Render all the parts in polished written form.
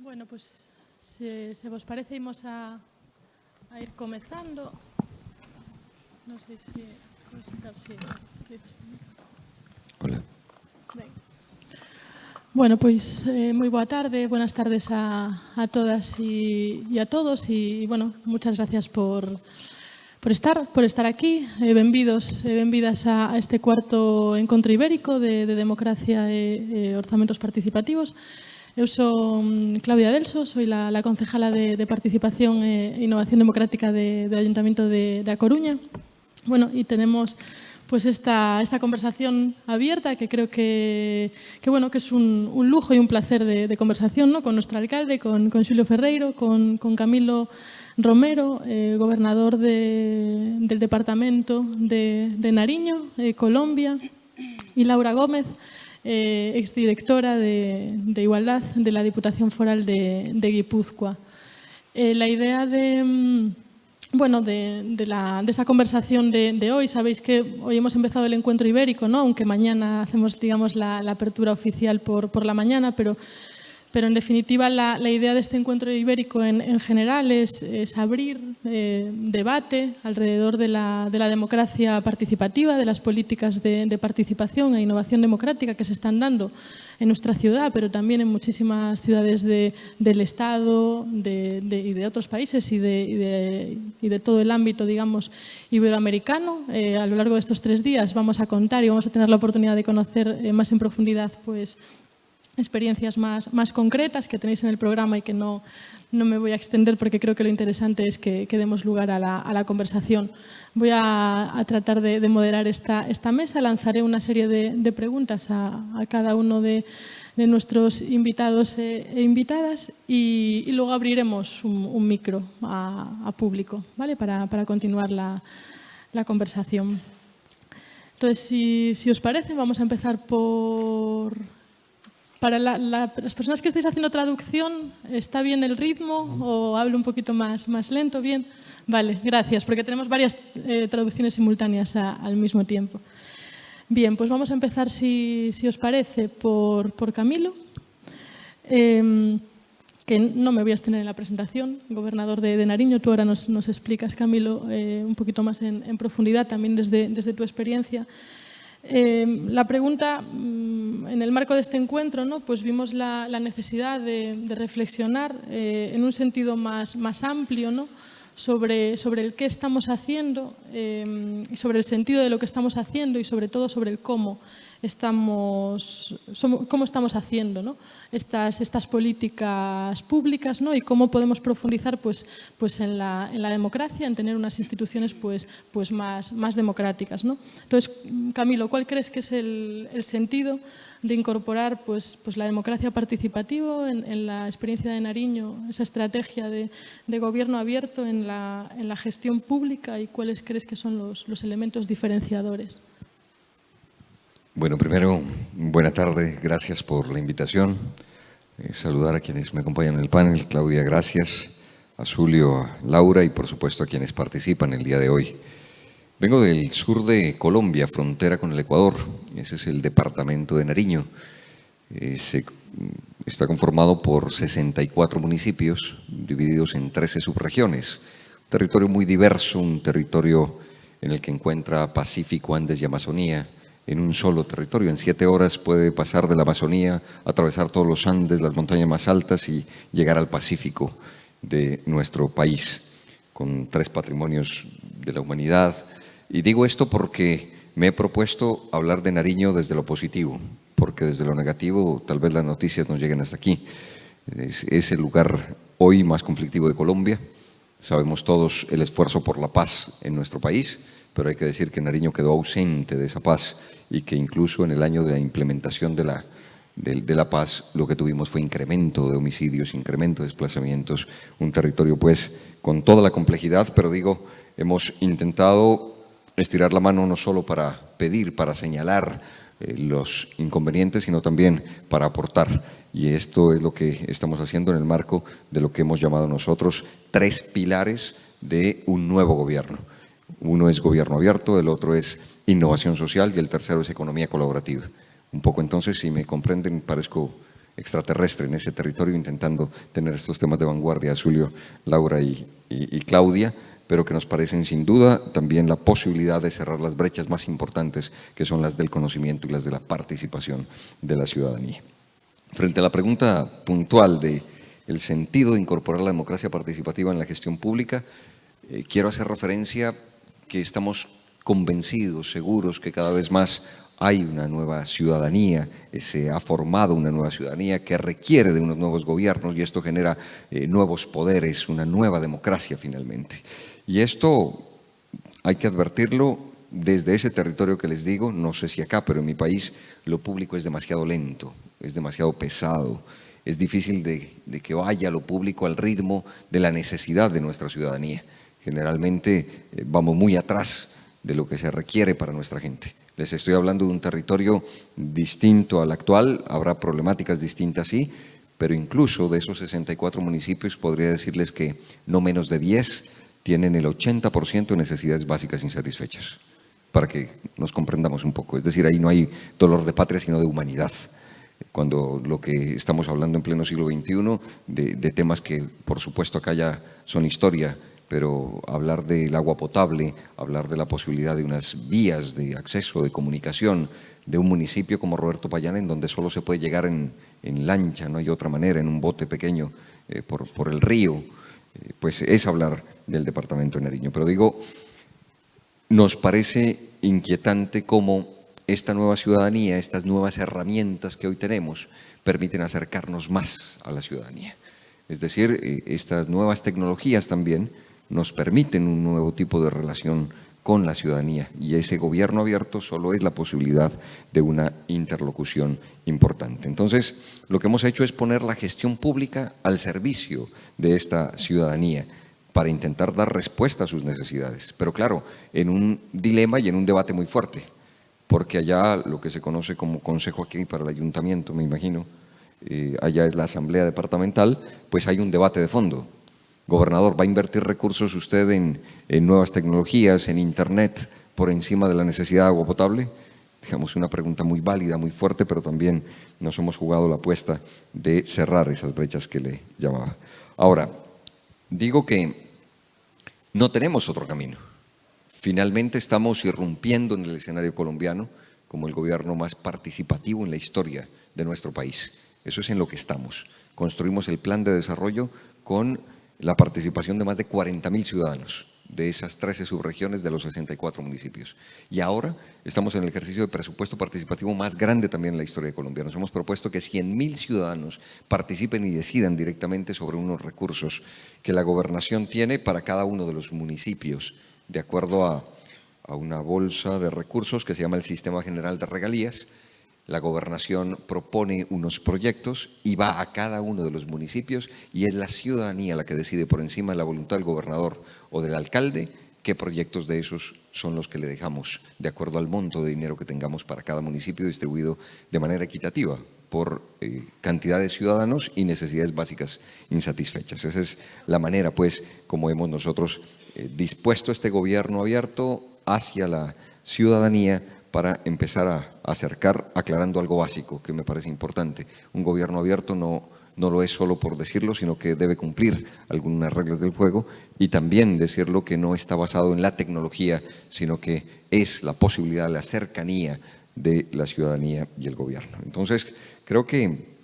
Bueno, pues se vos parece imos a ir comezando. Non sei se sacar si Hola. Ben. Bueno, pois moi boa tarde, buenas tardes a todas e a todos e, bueno, muchas gracias por estar aquí. Benvidos e benvidas a este cuarto encontro ibérico de democracia e orzamentos participativos. Eu son Claudia Delso, soy la concejala de Participación e Innovación Democrática del Ayuntamiento de A Coruña. Bueno, y tenemos pues esta conversación abierta que creo que es un lujo y un placer de conversación, ¿no? Con nuestro alcalde, con Xulio Ferreiro, con Camilo Romero, gobernador del departamento de Nariño, Colombia, y Laura Gómez, exdirectora de Igualdad de la Diputación Foral de Guipúzcoa. La idea de esa conversación de hoy, sabéis que hoy hemos empezado el encuentro ibérico, ¿no? Aunque mañana hacemos, digamos, la apertura oficial por la mañana, pero en definitiva la idea de este encuentro ibérico en general es abrir debate alrededor de la democracia participativa, de las políticas de participación e innovación democrática que se están dando en nuestra ciudad, pero también en muchísimas ciudades del Estado y de otros países y de todo el ámbito, digamos, iberoamericano. A lo largo de estos 3 días vamos a contar y vamos a tener la oportunidad de conocer más en profundidad, pues, experiencias más concretas que tenéis en el programa y que no me voy a extender porque creo que lo interesante es que demos lugar a la conversación. Voy a tratar de moderar esta mesa, lanzaré una serie de preguntas a cada uno de nuestros invitados e invitadas y luego abriremos un micro a público, ¿vale? Para continuar la conversación. Entonces, si os parece, vamos a empezar Para las personas que estáis haciendo traducción, ¿está bien el ritmo o hablo un poquito más lento? ¿Bien? Vale, gracias, porque tenemos varias traducciones simultáneas al mismo tiempo. Bien, pues vamos a empezar, si os parece, por Camilo, que no me voy a extender en la presentación, gobernador de Nariño. Tú ahora nos explicas, Camilo, un poquito más en profundidad, también desde tu experiencia. La pregunta, en el marco de este encuentro, ¿no? Pues vimos la necesidad de reflexionar en un sentido más amplio, ¿no? sobre el qué estamos haciendo y sobre el sentido de lo que estamos haciendo y sobre todo sobre el cómo estamos haciendo, ¿no? estas políticas públicas, ¿no? Y cómo podemos profundizar pues en la democracia, en tener unas instituciones pues más democráticas, ¿no? Entonces, Camilo, ¿cuál crees que es el sentido de incorporar pues la democracia participativa en la experiencia de Nariño, esa estrategia de gobierno abierto en la gestión pública, y cuáles crees que son los elementos diferenciadores? Bueno, primero, buena tarde, gracias por la invitación. Saludar a quienes me acompañan en el panel. Claudia, gracias. A Julio, a Laura y por supuesto a quienes participan el día de hoy. Vengo del sur de Colombia, frontera con el Ecuador. Ese es el departamento de Nariño. Está conformado por 64 municipios divididos en 13 subregiones. Un territorio muy diverso, un territorio en el que encuentra Pacífico, Andes y Amazonía en un solo territorio. En 7 horas puede pasar de la Amazonía, atravesar todos los Andes, las montañas más altas y llegar al Pacífico de nuestro país, con 3 patrimonios de la humanidad. Y digo esto porque me he propuesto hablar de Nariño desde lo positivo, porque desde lo negativo tal vez las noticias no lleguen hasta aquí. Es el lugar hoy más conflictivo de Colombia. Sabemos todos el esfuerzo por la paz en nuestro país, pero hay que decir que Nariño quedó ausente de esa paz y que incluso en el año de la implementación de la paz lo que tuvimos fue incremento de homicidios, incremento de desplazamientos, un territorio pues con toda la complejidad, pero digo, hemos intentado estirar la mano no solo para pedir, para señalar los inconvenientes, sino también para aportar. Y esto es lo que estamos haciendo en el marco de lo que hemos llamado nosotros 3 pilares de un nuevo gobierno. Uno es gobierno abierto, el otro es innovación social y el tercero es economía colaborativa. Un poco entonces, si me comprenden, parezco extraterrestre en ese territorio, intentando tener estos temas de vanguardia, Zulio, Laura y Claudia, pero que nos parecen sin duda también la posibilidad de cerrar las brechas más importantes, que son las del conocimiento y las de la participación de la ciudadanía. Frente a la pregunta puntual de el sentido de incorporar la democracia participativa en la gestión pública, quiero hacer referencia que estamos convencidos, seguros que cada vez más hay una nueva ciudadanía, se ha formado una nueva ciudadanía que requiere de unos nuevos gobiernos y esto genera nuevos poderes, una nueva democracia finalmente. Y esto hay que advertirlo desde ese territorio que les digo, no sé si acá, pero en mi país lo público es demasiado lento, es demasiado pesado, es difícil de que vaya lo público al ritmo de la necesidad de nuestra ciudadanía. Generalmente vamos muy atrás de lo que se requiere para nuestra gente. Les estoy hablando de un territorio distinto al actual, habrá problemáticas distintas, sí, pero incluso de esos 64 municipios podría decirles que no menos de 10 tienen el 80% de necesidades básicas insatisfechas, para que nos comprendamos un poco. Es decir, ahí no hay dolor de patria, sino de humanidad. Cuando lo que estamos hablando en pleno siglo XXI, de temas que por supuesto acá ya son historia, pero hablar del agua potable, hablar de la posibilidad de unas vías de acceso, de comunicación, de un municipio como Roberto Payán, en donde solo se puede llegar en lancha, no hay otra manera, en un bote pequeño por el río, pues es hablar del departamento de Nariño. Pero digo, nos parece inquietante cómo esta nueva ciudadanía, estas nuevas herramientas que hoy tenemos, permiten acercarnos más a la ciudadanía. Es decir, estas nuevas tecnologías también nos permiten un nuevo tipo de relación con la ciudadanía y ese gobierno abierto solo es la posibilidad de una interlocución importante. Entonces, lo que hemos hecho es poner la gestión pública al servicio de esta ciudadanía para intentar dar respuesta a sus necesidades. Pero claro, en un dilema y en un debate muy fuerte, porque allá lo que se conoce como consejo aquí para el ayuntamiento, me imagino, allá es la asamblea departamental, pues hay un debate de fondo. Gobernador, ¿va a invertir recursos usted en nuevas tecnologías, en internet, por encima de la necesidad de agua potable? Digamos, una pregunta muy válida, muy fuerte, pero también nos hemos jugado la apuesta de cerrar esas brechas que le llamaba. Ahora, digo que no tenemos otro camino. Finalmente estamos irrumpiendo en el escenario colombiano como el gobierno más participativo en la historia de nuestro país. Eso es en lo que estamos. Construimos el plan de desarrollo con la participación de más de 40.000 ciudadanos de esas 13 subregiones de los 64 municipios. Y ahora estamos en el ejercicio de presupuesto participativo más grande también en la historia de Colombia. Nos hemos propuesto que 100.000 ciudadanos participen y decidan directamente sobre unos recursos que la gobernación tiene para cada uno de los municipios, de acuerdo a una bolsa de recursos que se llama el Sistema General de Regalías. La gobernación propone unos proyectos y va a cada uno de los municipios y es la ciudadanía la que decide por encima de la voluntad del gobernador o del alcalde qué proyectos de esos son los que le dejamos de acuerdo al monto de dinero que tengamos para cada municipio distribuido de manera equitativa por cantidad de ciudadanos y necesidades básicas insatisfechas. Esa es la manera, pues, como hemos nosotros dispuesto este gobierno abierto hacia la ciudadanía para empezar a acercar, aclarando algo básico que me parece importante. Un gobierno abierto no lo es solo por decirlo, sino que debe cumplir algunas reglas del juego y también decirlo que no está basado en la tecnología, sino que es la posibilidad de la cercanía de la ciudadanía y el gobierno. Entonces, creo que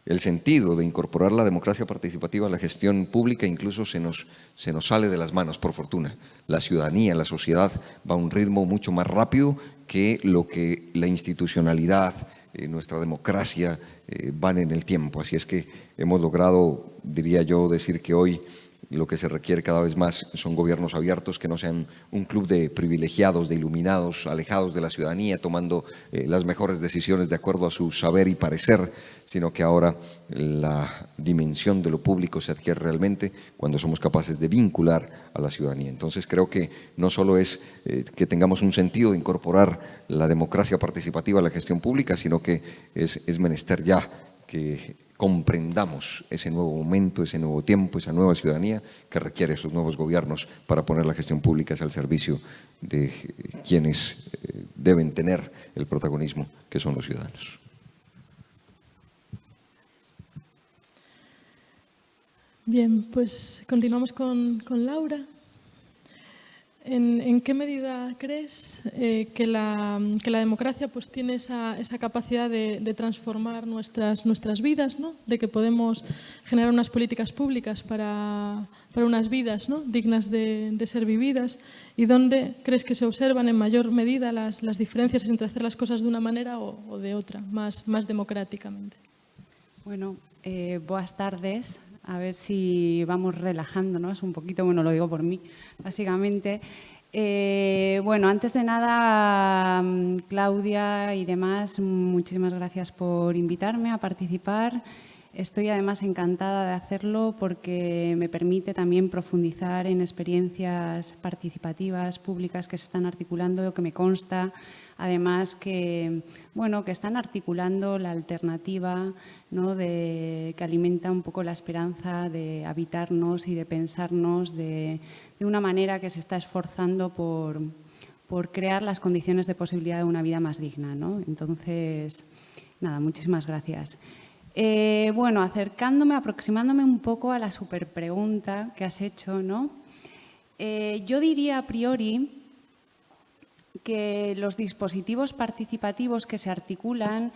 el sentido de incorporar la democracia participativa a la gestión pública incluso se nos sale de las manos, por fortuna. La ciudadanía, la sociedad va a un ritmo mucho más rápido que lo que la institucionalidad, nuestra democracia van en el tiempo. Así es que hemos logrado, diría yo, decir que hoy lo que se requiere cada vez más son gobiernos abiertos que no sean un club de privilegiados, de iluminados, alejados de la ciudadanía, tomando las mejores decisiones de acuerdo a su saber y parecer, sino que ahora la dimensión de lo público se adquiere realmente cuando somos capaces de vincular a la ciudadanía. Entonces creo que no solo es que tengamos un sentido de incorporar la democracia participativa a la gestión pública, sino que es menester ya que comprendamos ese nuevo momento, ese nuevo tiempo, esa nueva ciudadanía que requiere esos nuevos gobiernos para poner la gestión pública al servicio de quienes deben tener el protagonismo, que son los ciudadanos. Bien, pues continuamos con Laura. ¿En qué medida crees que la democracia pues, tiene esa capacidad de transformar nuestras vidas, ¿no? De que podemos generar unas políticas públicas para unas vidas, ¿no? dignas de ser vividas? ¿Y dónde crees que se observan en mayor medida las diferencias entre hacer las cosas de una manera o de otra, más democráticamente? Bueno, buenas tardes. A ver si vamos relajándonos un poquito. Bueno, lo digo por mí, básicamente. Bueno, antes de nada, Claudia y demás, muchísimas gracias por invitarme a participar. Estoy además encantada de hacerlo porque me permite también profundizar en experiencias participativas públicas que se están articulando, que me consta además que, bueno, que están articulando la alternativa, ¿no? Que alimenta un poco la esperanza de habitarnos y de pensarnos de una manera que se está esforzando por crear las condiciones de posibilidad de una vida más digna, ¿no? Entonces, nada, muchísimas gracias. Bueno, aproximándome un poco a la superpregunta que has hecho, ¿no? Yo diría a priori que los dispositivos participativos que se articulan,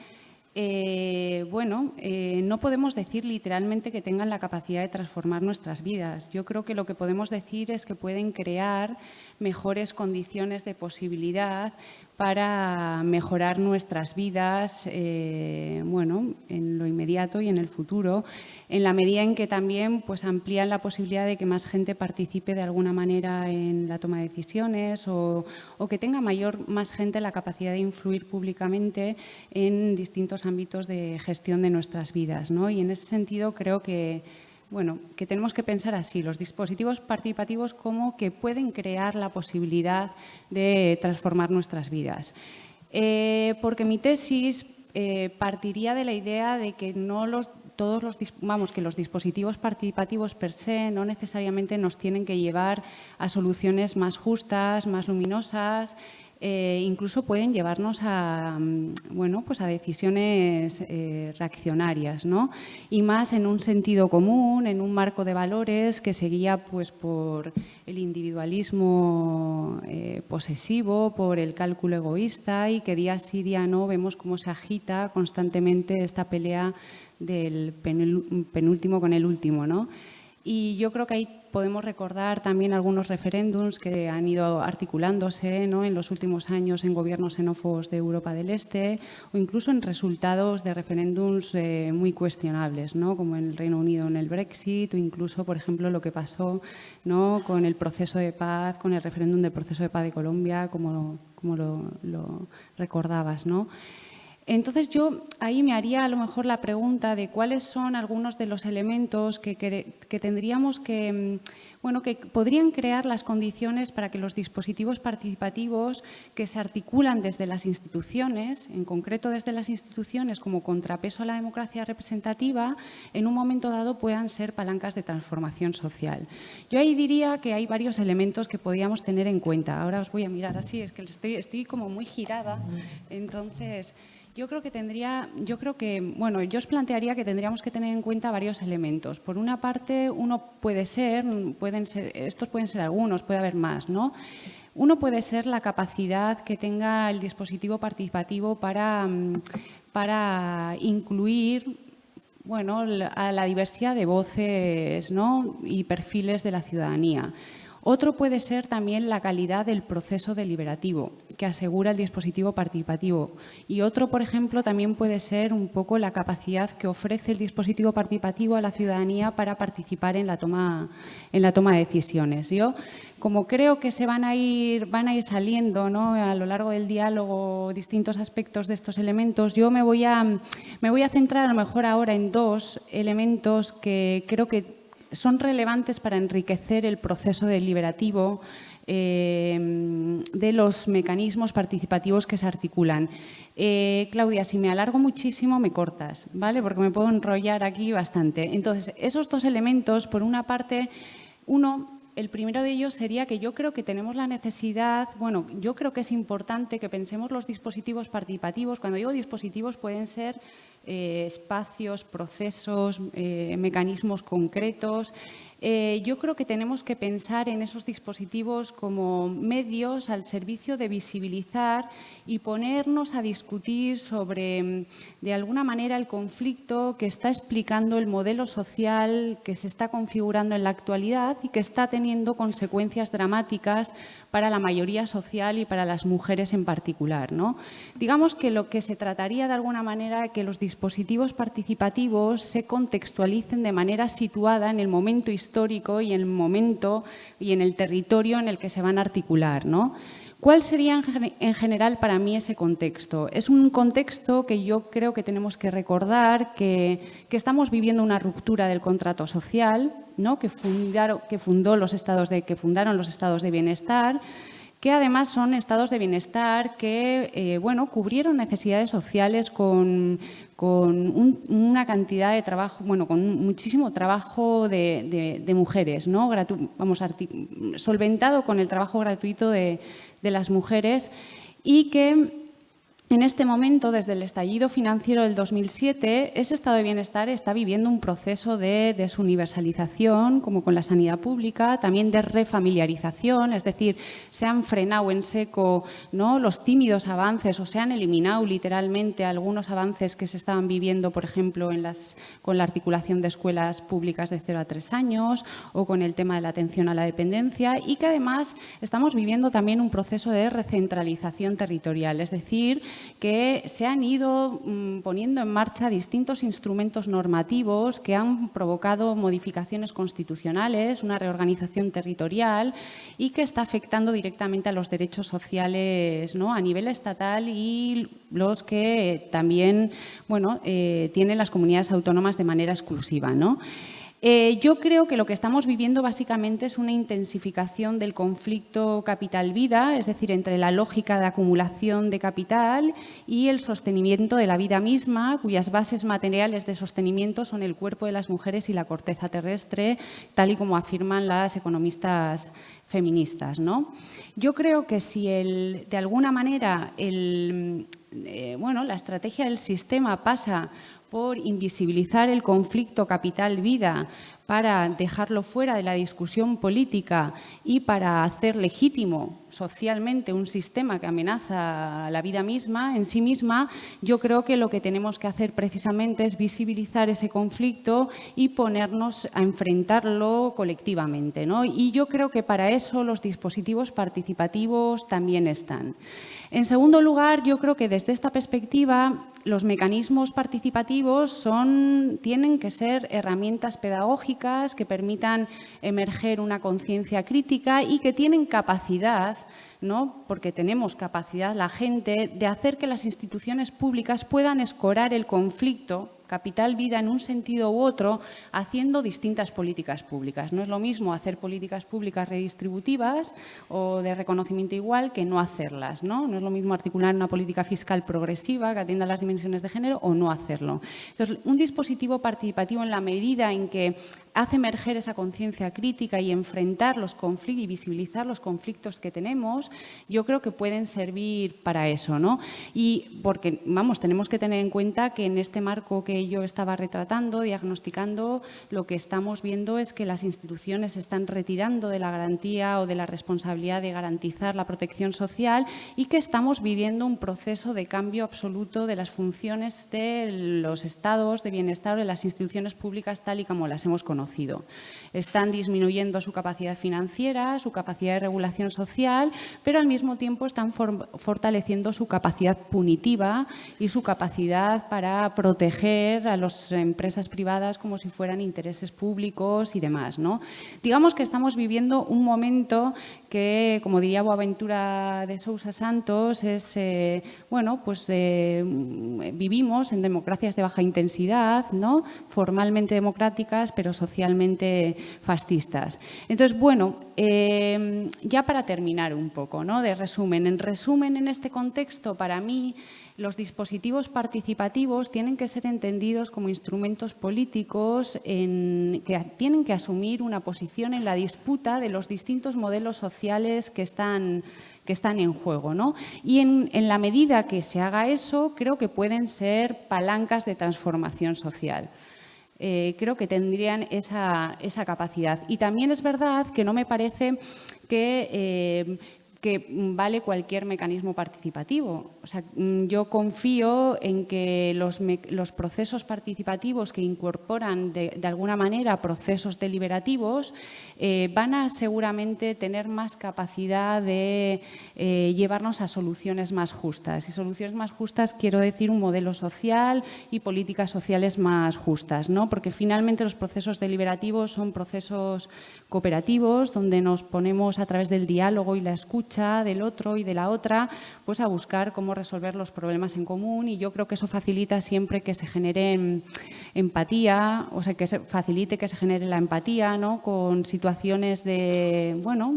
no podemos decir literalmente que tengan la capacidad de transformar nuestras vidas. Yo creo que lo que podemos decir es que pueden crear mejores condiciones de posibilidad para mejorar nuestras vidas, en lo inmediato y en el futuro, en la medida en que también pues, amplían la posibilidad de que más gente participe de alguna manera en la toma de decisiones o que tenga más gente la capacidad de influir públicamente en distintos ámbitos de gestión de nuestras vidas, ¿no? Y en ese sentido creo que tenemos que pensar así, los dispositivos participativos como que pueden crear la posibilidad de transformar nuestras vidas. Porque mi tesis partiría de la idea de que que los dispositivos participativos per se no necesariamente nos tienen que llevar a soluciones más justas, más luminosas. Incluso pueden llevarnos a decisiones reaccionarias, ¿no? Y más en un sentido común, en un marco de valores que se guía pues, por el individualismo posesivo, por el cálculo egoísta y que día sí, día no vemos cómo se agita constantemente esta pelea del penúltimo con el último, ¿no? Y yo creo que ahí podemos recordar también algunos referéndums que han ido articulándose, ¿no? En los últimos años en gobiernos xenófobos de Europa del Este o incluso en resultados de referéndums muy cuestionables, ¿no? Como en el Reino Unido en el Brexit o incluso, por ejemplo, lo que pasó, ¿no? Con el proceso de paz, con el referéndum del proceso de paz de Colombia, como lo recordabas, ¿no? Entonces, yo ahí me haría a lo mejor la pregunta de cuáles son algunos de los elementos que tendríamos que podrían crear las condiciones para que los dispositivos participativos que se articulan desde las instituciones, en concreto desde las instituciones como contrapeso a la democracia representativa, en un momento dado puedan ser palancas de transformación social. Yo ahí diría que hay varios elementos que podríamos tener en cuenta. Ahora os voy a mirar así, es que estoy como muy girada, entonces... Yo os plantearía que tendríamos que tener en cuenta varios elementos. Por una parte, estos pueden ser algunos, puede haber más, ¿no? Uno puede ser la capacidad que tenga el dispositivo participativo para incluir a la diversidad de voces, ¿no? Y perfiles de la ciudadanía. Otro puede ser también la calidad del proceso deliberativo que asegura el dispositivo participativo. Y otro, por ejemplo, también puede ser un poco la capacidad que ofrece el dispositivo participativo a la ciudadanía para participar en la toma de decisiones. Yo, como creo que van a ir saliendo, ¿no? A lo largo del diálogo distintos aspectos de estos elementos, yo me voy a centrar a lo mejor ahora en dos elementos que creo que son relevantes para enriquecer el proceso deliberativo de los mecanismos participativos que se articulan. Claudia, si me alargo muchísimo me cortas, ¿vale? Porque me puedo enrollar aquí bastante. Entonces, esos dos elementos, por una parte, el primero de ellos sería que yo creo que tenemos la necesidad, yo creo que es importante que pensemos los dispositivos participativos. Cuando digo dispositivos pueden ser espacios, procesos, mecanismos concretos. Yo creo que tenemos que pensar en esos dispositivos como medios al servicio de visibilizar y ponernos a discutir sobre, de alguna manera, el conflicto que está explicando el modelo social que se está configurando en la actualidad y que está teniendo consecuencias dramáticas para la mayoría social y para las mujeres en particular, ¿no? Digamos que lo que se trataría de alguna manera que los dispositivos participativos se contextualicen de manera situada en el momento histórico y en el momento y en el territorio en el que se van a articular, ¿no? ¿Cuál sería en general para mí ese contexto? Es un contexto que yo creo que tenemos que recordar que estamos viviendo una ruptura del contrato social, ¿no? que fundaron los estados de bienestar, que además son estados de bienestar que cubrieron necesidades sociales con una cantidad de trabajo, con muchísimo trabajo de mujeres, ¿no? Solventado con el trabajo gratuito de las mujeres, y que en este momento, desde el estallido financiero del 2007, ese estado de bienestar está viviendo un proceso de desuniversalización, como con la sanidad pública, también de refamiliarización, es decir, se han frenado en seco, ¿no?, los tímidos avances, o se han eliminado literalmente algunos avances que se estaban viviendo, por ejemplo, con la articulación de escuelas públicas de 0 a 3 años o con el tema de la atención a la dependencia, y que además estamos viviendo también un proceso de recentralización territorial, es decir, que se han ido poniendo en marcha distintos instrumentos normativos que han provocado modificaciones constitucionales, una reorganización territorial, y que está afectando directamente a los derechos sociales, ¿no?, a nivel estatal, y los que también tienen las comunidades autónomas de manera exclusiva, ¿no? Yo creo que lo que estamos viviendo básicamente es una intensificación del conflicto capital-vida, es decir, entre la lógica de acumulación de capital y el sostenimiento de la vida misma, cuyas bases materiales de sostenimiento son el cuerpo de las mujeres y la corteza terrestre, tal y como afirman las economistas feministas, ¿no? Yo creo que si de alguna manera la estrategia del sistema pasa por invisibilizar el conflicto capital-vida para dejarlo fuera de la discusión política y para hacer legítimo socialmente un sistema que amenaza la vida misma, en sí misma, yo creo que lo que tenemos que hacer precisamente es visibilizar ese conflicto y ponernos a enfrentarlo colectivamente, ¿no? Y yo creo que para eso los dispositivos participativos también están. En segundo lugar, yo creo que desde esta perspectiva los mecanismos participativos tienen que ser herramientas pedagógicas que permitan emerger una conciencia crítica y que tienen capacidad, ¿no?, porque tenemos capacidad la gente, de hacer que las instituciones públicas puedan escorar el conflicto capital-vida en un sentido u otro, haciendo distintas políticas públicas. No es lo mismo hacer políticas públicas redistributivas o de reconocimiento igual que no hacerlas, ¿no? No es lo mismo articular una política fiscal progresiva que atienda las dimensiones de género o no hacerlo. Entonces, un dispositivo participativo, en la medida en que hace emerger esa conciencia crítica y enfrentar los conflictos y visibilizar los conflictos que tenemos, yo creo que pueden servir para eso, ¿no? Y porque, tenemos que tener en cuenta que en este marco que yo estaba retratando, diagnosticando, lo que estamos viendo es que las instituciones se están retirando de la garantía o de la responsabilidad de garantizar la protección social, y que estamos viviendo un proceso de cambio absoluto de las funciones de los estados de bienestar o de las instituciones públicas tal y como las hemos conocido. Están disminuyendo su capacidad financiera, su capacidad de regulación social, pero al mismo tiempo están fortaleciendo su capacidad punitiva y su capacidad para proteger a las empresas privadas como si fueran intereses públicos y demás, ¿no? Digamos que estamos viviendo un momento que, como diría Boaventura de Sousa Santos, vivimos en democracias de baja intensidad, ¿no?, formalmente democráticas, pero socialmente fascistas. Entonces, ya para terminar un poco, ¿no?, en resumen, en este contexto, para mí, los dispositivos participativos tienen que ser entendidos entendidos como instrumentos políticos que tienen que asumir una posición en la disputa de los distintos modelos sociales que están en juego, ¿no? Y en la medida que se haga eso, creo que pueden ser palancas de transformación social. Creo que tendrían esa capacidad. Y también es verdad que no me parece que vale cualquier mecanismo participativo. O sea, yo confío en que los procesos participativos que incorporan de alguna manera procesos deliberativos van a seguramente tener más capacidad de llevarnos a soluciones más justas. Y soluciones más justas quiero decir un modelo social y políticas sociales más justas, ¿no? Porque finalmente los procesos deliberativos son procesos cooperativos donde nos ponemos a través del diálogo y la escucha del otro y de la otra, pues a buscar cómo resolver los problemas en común, y yo creo que eso facilita siempre que se genere empatía, o sea, que facilite que se genere la empatía, ¿no? Con situaciones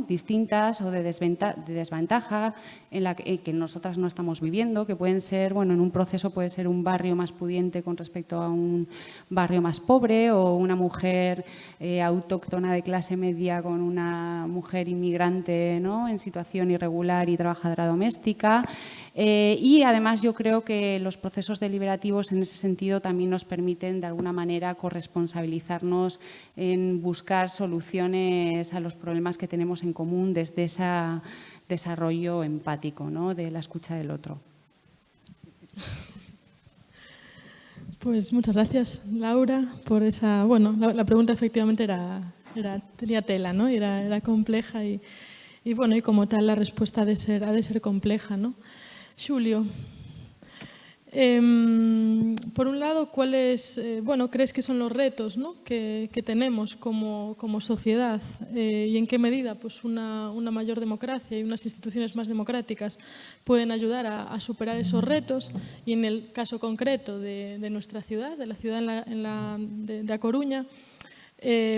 distintas o de desventaja en la que nosotras no estamos viviendo, que pueden ser, en un proceso puede ser un barrio más pudiente con respecto a un barrio más pobre, o una mujer autóctona de clase media con una mujer inmigrante, ¿no? En situación irregular y trabajadora doméstica. Y además yo creo que los procesos deliberativos en ese sentido también nos permiten de alguna manera corresponsabilizarnos en buscar soluciones a los problemas que tenemos en común desde ese desarrollo empático, ¿no? De la escucha del otro. Pues muchas gracias, Laura, por esa... la pregunta efectivamente tenía tela, ¿no? Era compleja y como tal la respuesta ha de ser compleja, ¿no? Xulio, por un lado, ¿cuáles crees que son los retos, ¿no? que tenemos como sociedad y en qué medida pues, una mayor democracia y unas instituciones más democráticas pueden ayudar a superar esos retos? Y en el caso concreto de nuestra ciudad, de la ciudad de A Coruña,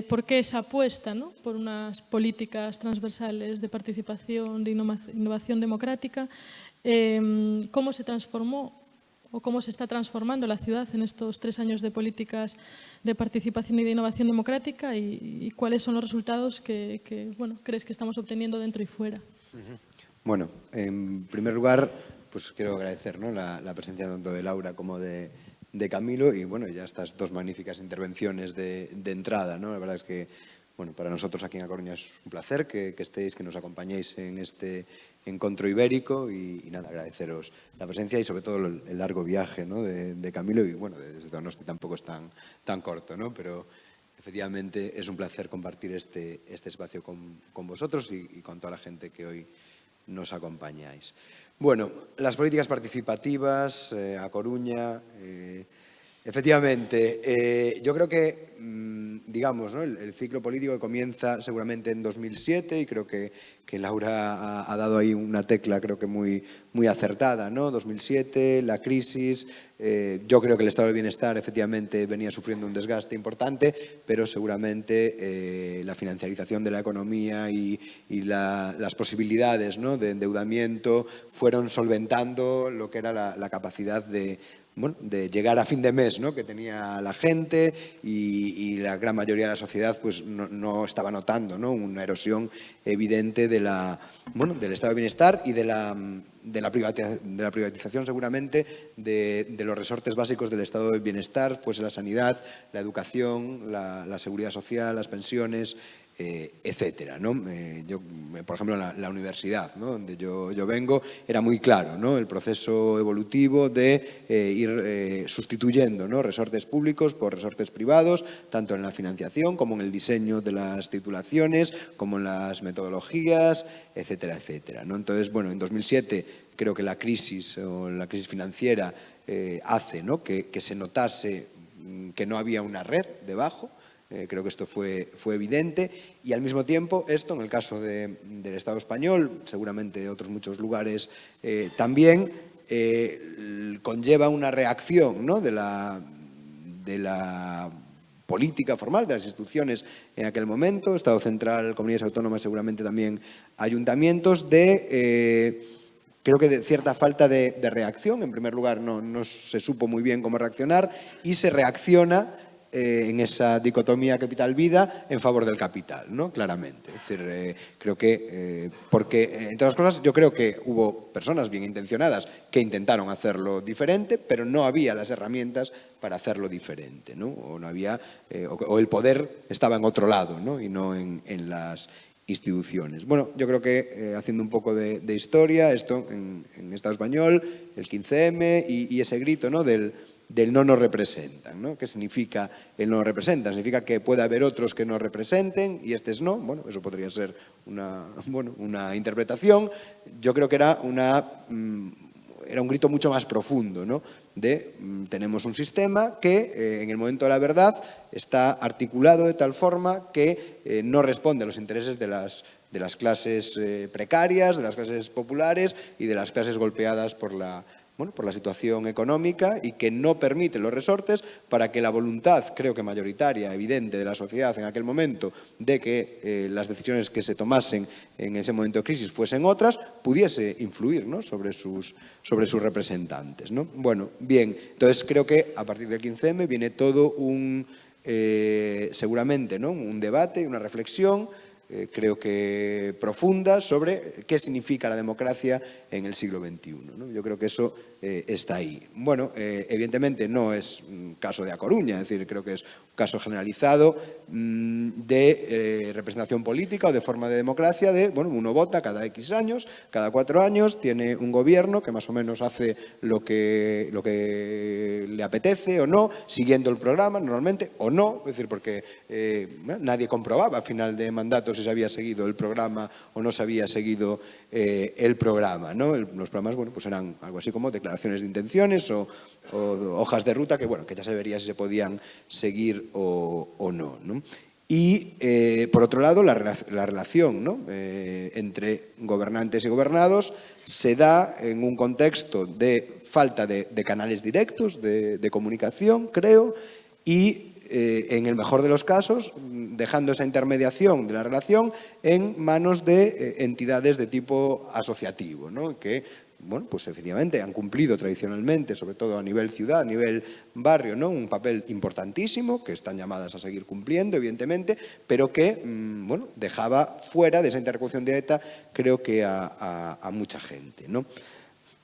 ¿por qué esa apuesta, ¿no? por unas políticas transversales de participación, de innovación democrática? ¿Cómo se transformó o cómo se está transformando la ciudad en estos 3 años de políticas de participación y de innovación democrática? ¿Y cuáles son los resultados que crees que estamos obteniendo dentro y fuera? Bueno, en primer lugar, pues quiero agradecer, ¿no? la presencia tanto de Laura como de Camilo, y ya estas 2 magníficas intervenciones de entrada, ¿no? La verdad es que para nosotros aquí en A Coruña es un placer que estéis, que nos acompañéis en este encuentro ibérico, y nada, agradeceros la presencia y sobre todo el largo viaje, ¿no? de Camilo, y desde Donosti tampoco es tan corto, ¿no? Pero efectivamente es un placer compartir este espacio con vosotros y con toda la gente que hoy nos acompañáis. Las políticas participativas, A Coruña, efectivamente, yo creo que, digamos, ¿no? el ciclo político que comienza seguramente en 2007, y creo que Laura ha dado ahí una tecla, creo que muy acertada, ¿no? 2007, la crisis, yo creo que el estado del bienestar efectivamente venía sufriendo un desgaste importante, pero seguramente la financiarización de la economía y las posibilidades, ¿no? de endeudamiento fueron solventando lo que era la capacidad de llegar a fin de mes, ¿no? que tenía la gente, y la gran mayoría de la sociedad pues no estaba notando, ¿no? una erosión evidente del estado de bienestar y de la privatización seguramente de los resortes básicos del estado de bienestar, pues la sanidad, la educación, la seguridad social, las pensiones, etcétera, ¿no? Por ejemplo, la universidad, ¿no? donde yo vengo, era muy claro, ¿no? el proceso evolutivo de ir sustituyendo, ¿no? resortes públicos por resortes privados, tanto en la financiación como en el diseño de las titulaciones, como en las metodologías, etcétera, etcétera, ¿no? Entonces, en 2007 creo que la crisis financiera hace, ¿no? que se notase que no había una red debajo. Creo que esto fue evidente, y al mismo tiempo esto, en el caso del Estado español, seguramente de otros muchos lugares también, conlleva una reacción, ¿no? de la política formal de las instituciones en aquel momento, Estado central, comunidades autónomas, seguramente también ayuntamientos, de creo que de cierta falta de reacción. En primer lugar, no se supo muy bien cómo reaccionar y se reacciona en esa dicotomía capital-vida en favor del capital, ¿no? Claramente. Es decir, creo que, porque, entre otras cosas, yo creo que hubo personas bien intencionadas que intentaron hacerlo diferente, pero no había las herramientas para hacerlo diferente, ¿no? O no había, o el poder estaba en otro lado, ¿no? Y no en las instituciones. Bueno, yo creo que haciendo un poco de historia, esto en Estado español, el 15M y ese grito, ¿no? del no nos representan, ¿no? ¿Qué significa el no nos representan? Significa que puede haber otros que nos representen y estos no. Bueno, eso podría ser una interpretación. Yo creo que era un grito mucho más profundo, ¿no? Tenemos un sistema que en el momento de la verdad está articulado de tal forma que no responde a los intereses de las clases precarias, de las clases populares y de las clases golpeadas por la situación económica y que no permite los resortes para que la voluntad, creo que mayoritaria, evidente de la sociedad en aquel momento, de que las decisiones que se tomasen en ese momento de crisis fuesen otras, pudiese influir, ¿no? sobre sus representantes, ¿no? Bueno, bien, entonces creo que a partir del 15M viene todo seguramente, ¿no? Un debate, una reflexión, creo que profunda, sobre qué significa la democracia en el siglo XXI, ¿no? Yo creo que eso está ahí. Bueno, evidentemente no es un caso de A Coruña, es decir, creo que es un caso generalizado de representación política o de forma de democracia uno vota cada X años, cada 4 años, tiene un gobierno que más o menos hace lo que le apetece o no, siguiendo el programa normalmente, o no, es decir, porque nadie comprobaba a final de mandato si se había seguido el programa o no se había seguido el programa, ¿no? Los programas, pues eran algo así como declaraciones de intenciones o hojas de ruta que ya se vería si se podían seguir o no, ¿no? Y, por otro lado, la relación, ¿no? Entre gobernantes y gobernados se da en un contexto de falta de canales directos de comunicación, creo, y en el mejor de los casos, dejando esa intermediación de la relación en manos de entidades de tipo asociativo, ¿no? Que, pues efectivamente han cumplido tradicionalmente, sobre todo a nivel ciudad, a nivel barrio, ¿no? Un papel importantísimo, que están llamadas a seguir cumpliendo, evidentemente, pero que, dejaba fuera de esa interlocución directa, creo que a mucha gente, ¿no?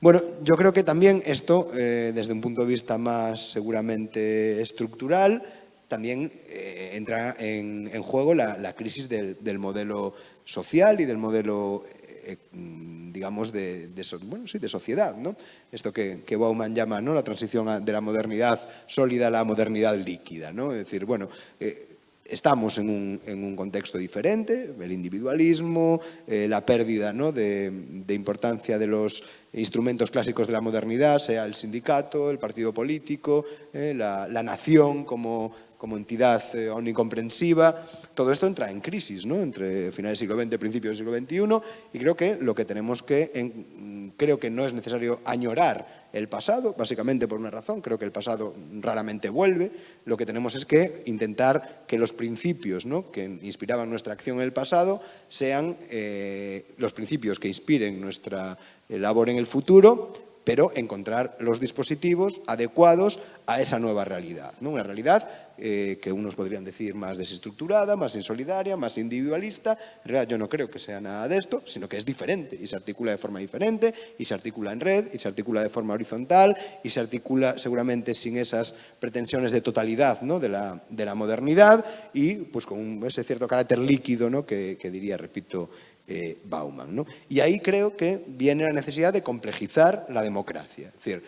Bueno, yo creo que también esto, desde un punto de vista más seguramente estructural, también entra en juego la crisis del modelo social y del modelo, digamos, de sociedad, ¿no? Esto que Bauman llama, ¿no? La transición de la modernidad sólida a la modernidad líquida, ¿no? Es decir, estamos en un contexto diferente, el individualismo, la pérdida, ¿no? de importancia de los instrumentos clásicos de la modernidad, sea el sindicato, el partido político, la nación como entidad omnicomprensiva. Todo esto entra en crisis, ¿no? Entre finales del siglo XX y principios del siglo XXI, y creo que lo que tenemos creo que no es necesario añorar el pasado, básicamente por una razón, creo que el pasado raramente vuelve. Lo que tenemos es que intentar que los principios, ¿no? que inspiraban nuestra acción en el pasado sean los principios que inspiren nuestra labor en el futuro, pero encontrar los dispositivos adecuados a esa nueva realidad, ¿no? Una realidad que unos podrían decir más desestructurada, más insolidaria, más individualista. En realidad yo no creo que sea nada de esto, sino que es diferente y se articula de forma diferente y se articula en red y se articula de forma horizontal y se articula seguramente sin esas pretensiones de totalidad, ¿no? de la modernidad y pues con ese cierto carácter líquido, ¿no? que diría, repito, Bauman, ¿no? Y ahí creo que viene la necesidad de complejizar la democracia. Es decir,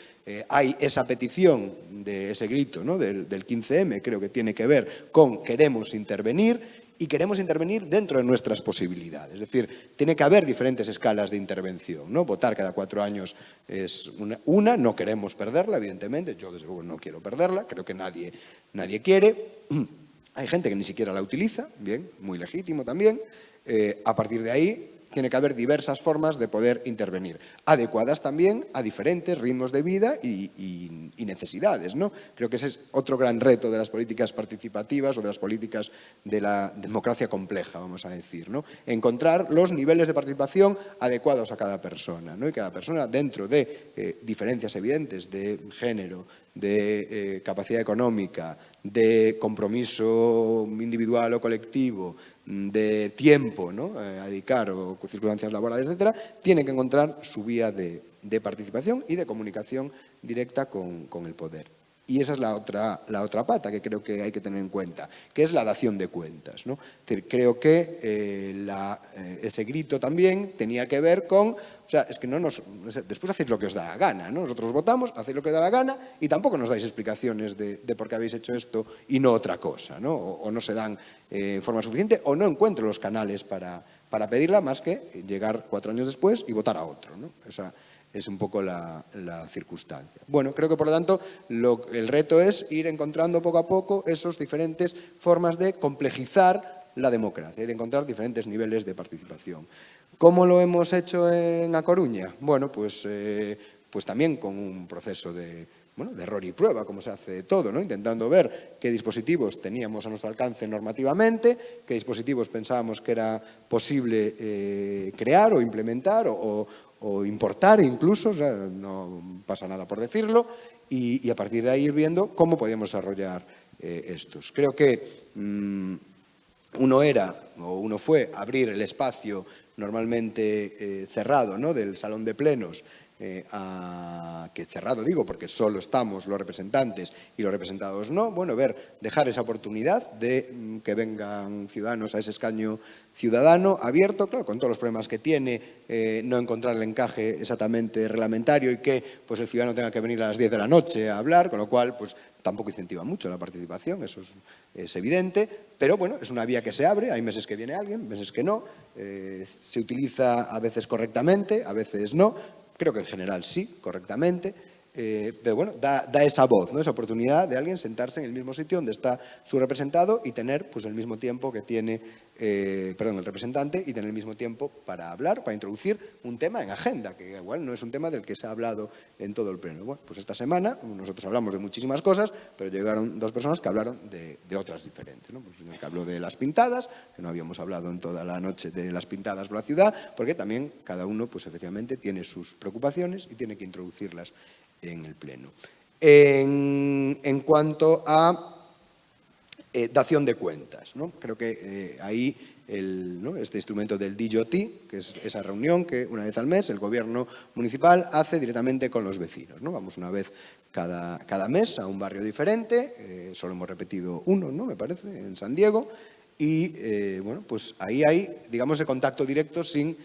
hay esa petición de ese grito, ¿no? del 15M, creo que tiene que ver con queremos intervenir y queremos intervenir dentro de nuestras posibilidades. Es decir, tiene que haber diferentes escalas de intervención, ¿no? Votar cada 4 años es una, no queremos perderla, evidentemente, yo desde luego no quiero perderla, creo que nadie quiere. Hay gente que ni siquiera la utiliza, bien, muy legítimo también. A partir de ahí tiene que haber diversas formas de poder intervenir, adecuadas también a diferentes ritmos de vida y necesidades, ¿no? Creo que ese es otro gran reto de las políticas participativas o de las políticas de la democracia compleja, vamos a decir, ¿no? Encontrar los niveles de participación adecuados a cada persona, ¿no? Y cada persona, dentro de diferencias evidentes de género, de capacidad económica, de compromiso individual o colectivo, de tiempo, ¿no? A dedicar o circunstancias laborales, etcétera, tiene que encontrar su vía de participación y de comunicación directa con el poder. Y esa es la otra pata que creo que hay que tener en cuenta, que es la dación de cuentas, ¿no? Es decir, creo que ese grito también tenía que ver con, o sea, es que después hacéis lo que os da la gana, ¿no? Nosotros votamos, hacéis lo que os da la gana y tampoco nos dais explicaciones de por qué habéis hecho esto y no otra cosa, ¿no? O no se dan forma suficiente o no encuentro los canales para pedirla más que llegar 4 años después y votar a otro, ¿no? Esa es un poco la circunstancia. Bueno, creo que por lo tanto el reto es ir encontrando poco a poco esas diferentes formas de complejizar la democracia y de encontrar diferentes niveles de participación. ¿Cómo lo hemos hecho en A Coruña? Bueno, pues también con un proceso de error y prueba, como se hace todo, ¿no? Intentando ver qué dispositivos teníamos a nuestro alcance normativamente, qué dispositivos pensábamos que era posible crear o implementar o importar incluso, o sea, no pasa nada por decirlo, y a partir de ahí ir viendo cómo podíamos desarrollar estos. Creo que uno fue abrir el espacio normalmente cerrado, ¿no? Del salón de plenos, que cerrado digo porque solo estamos los representantes y los representados no, bueno, dejar esa oportunidad de que vengan ciudadanos a ese escaño ciudadano abierto, claro, con todos los problemas que tiene, no encontrar el encaje exactamente reglamentario y que pues el ciudadano tenga que venir a las 10 de la noche a hablar, con lo cual pues tampoco incentiva mucho la participación, eso es evidente, pero bueno, es una vía que se abre, hay meses que viene alguien, meses que no, se utiliza a veces correctamente, a veces no. Creo que en general sí, correctamente, pero bueno, da esa voz, ¿no? Esa oportunidad de alguien sentarse en el mismo sitio donde está su representado y tener pues, el mismo tiempo que tiene el representante y tener el mismo tiempo para hablar, para introducir un tema en agenda, que igual no es un tema del que se ha hablado en todo el pleno. Bueno, pues esta semana nosotros hablamos de muchísimas cosas, pero llegaron 2 personas que hablaron de otras diferentes, ¿no? Pues un señor que habló de las pintadas, que no habíamos hablado en toda la noche de las pintadas por la ciudad, porque también cada uno, pues efectivamente, tiene sus preocupaciones y tiene que introducirlas en el pleno. En cuanto a dación de cuentas, ¿no? Creo que ahí este instrumento del DJOT, que es esa reunión que una vez al mes el gobierno municipal hace directamente con los vecinos, ¿no? Vamos una vez cada mes a un barrio diferente, solo hemos repetido uno, ¿no? Me parece, en San Diego, y bueno, pues ahí hay, digamos, el contacto directo sin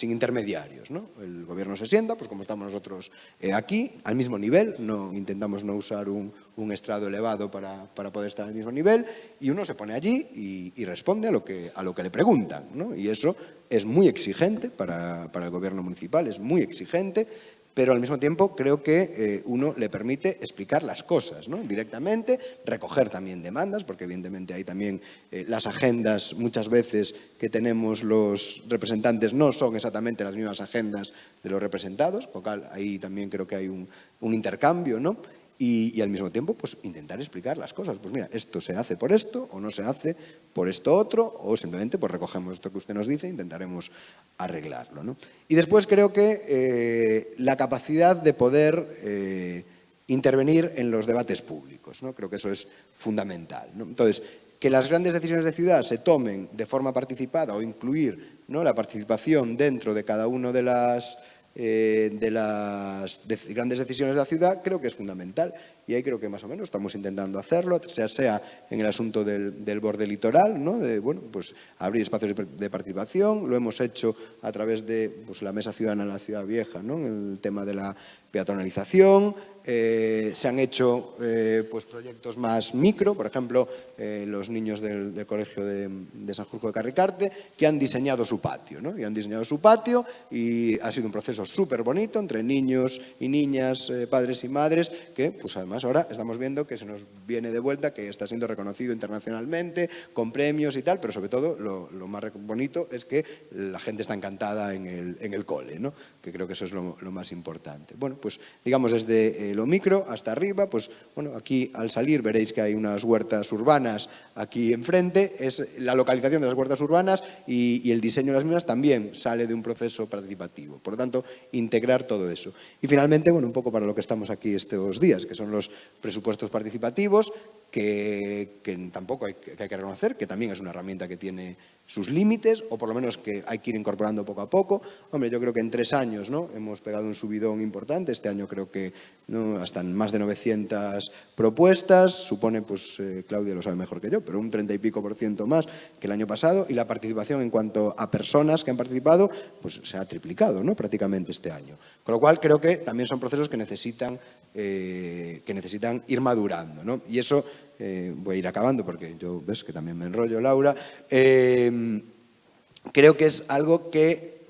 intermediarios, ¿no? El gobierno se sienta, pues como estamos nosotros aquí, al mismo nivel, intentamos no usar un estrado elevado para poder estar al mismo nivel, y uno se pone allí y responde a lo que le preguntan, ¿no? Y eso es muy exigente para el gobierno municipal, es muy exigente, pero al mismo tiempo creo que uno le permite explicar las cosas, ¿no? Directamente, recoger también demandas, porque evidentemente hay también las agendas muchas veces que tenemos los representantes no son exactamente las mismas agendas de los representados, con lo cual ahí también creo que hay un intercambio, ¿no? Y al mismo tiempo, pues intentar explicar las cosas. Pues mira, esto se hace por esto o no se hace por esto otro, o simplemente pues recogemos esto que usted nos dice e intentaremos arreglarlo, ¿no? Y después creo que la capacidad de poder intervenir en los debates públicos, ¿no? Creo que eso es fundamental, ¿no? Entonces, que las grandes decisiones de ciudad se tomen de forma participada o incluir, ¿no?, la participación dentro de cada uno de las grandes decisiones de la ciudad, creo que es fundamental. Y ahí creo que más o menos estamos intentando hacerlo, sea en el asunto del borde litoral, ¿no? De, bueno, pues abrir espacios de participación, lo hemos hecho a través de pues, la Mesa Ciudadana en la Ciudad Vieja, ¿no? En el tema de la peatonalización, Se han hecho pues proyectos más micro, por ejemplo, los niños del colegio de Sanjurjo de Carricarte, que han diseñado su patio, ¿no? Y han diseñado su patio y ha sido un proceso súper bonito entre niños y niñas, padres y madres, que pues además ahora estamos viendo que se nos viene de vuelta, que está siendo reconocido internacionalmente, con premios y tal, pero sobre todo lo más bonito es que la gente está encantada en el cole, ¿no? Que creo que eso es lo más importante. Bueno, pues digamos desde lo micro hasta arriba, pues bueno, aquí al salir veréis que hay unas huertas urbanas aquí enfrente, es la localización de las huertas urbanas y el diseño de las mismas también sale de un proceso participativo. Por lo tanto, integrar todo eso. Y finalmente, bueno, un poco para lo que estamos aquí estos días, que son los presupuestos participativos, que tampoco hay que reconocer, que también es una herramienta que tiene sus límites, o por lo menos que hay que ir incorporando poco a poco. Hombre, yo creo que en 3 años, ¿no?, hemos pegado un subidón importante. Este año creo que, ¿no?, hasta en más de 900 propuestas. Supone, pues Claudia lo sabe mejor que yo, pero un 30 y pico % más que el año pasado. Y la participación en cuanto a personas que han participado, pues se ha triplicado, ¿no?, prácticamente este año. Con lo cual creo que también son procesos que necesitan ir madurando, ¿no? Y eso, voy a ir acabando porque yo, ves que también me enrollo, Laura, creo que es algo que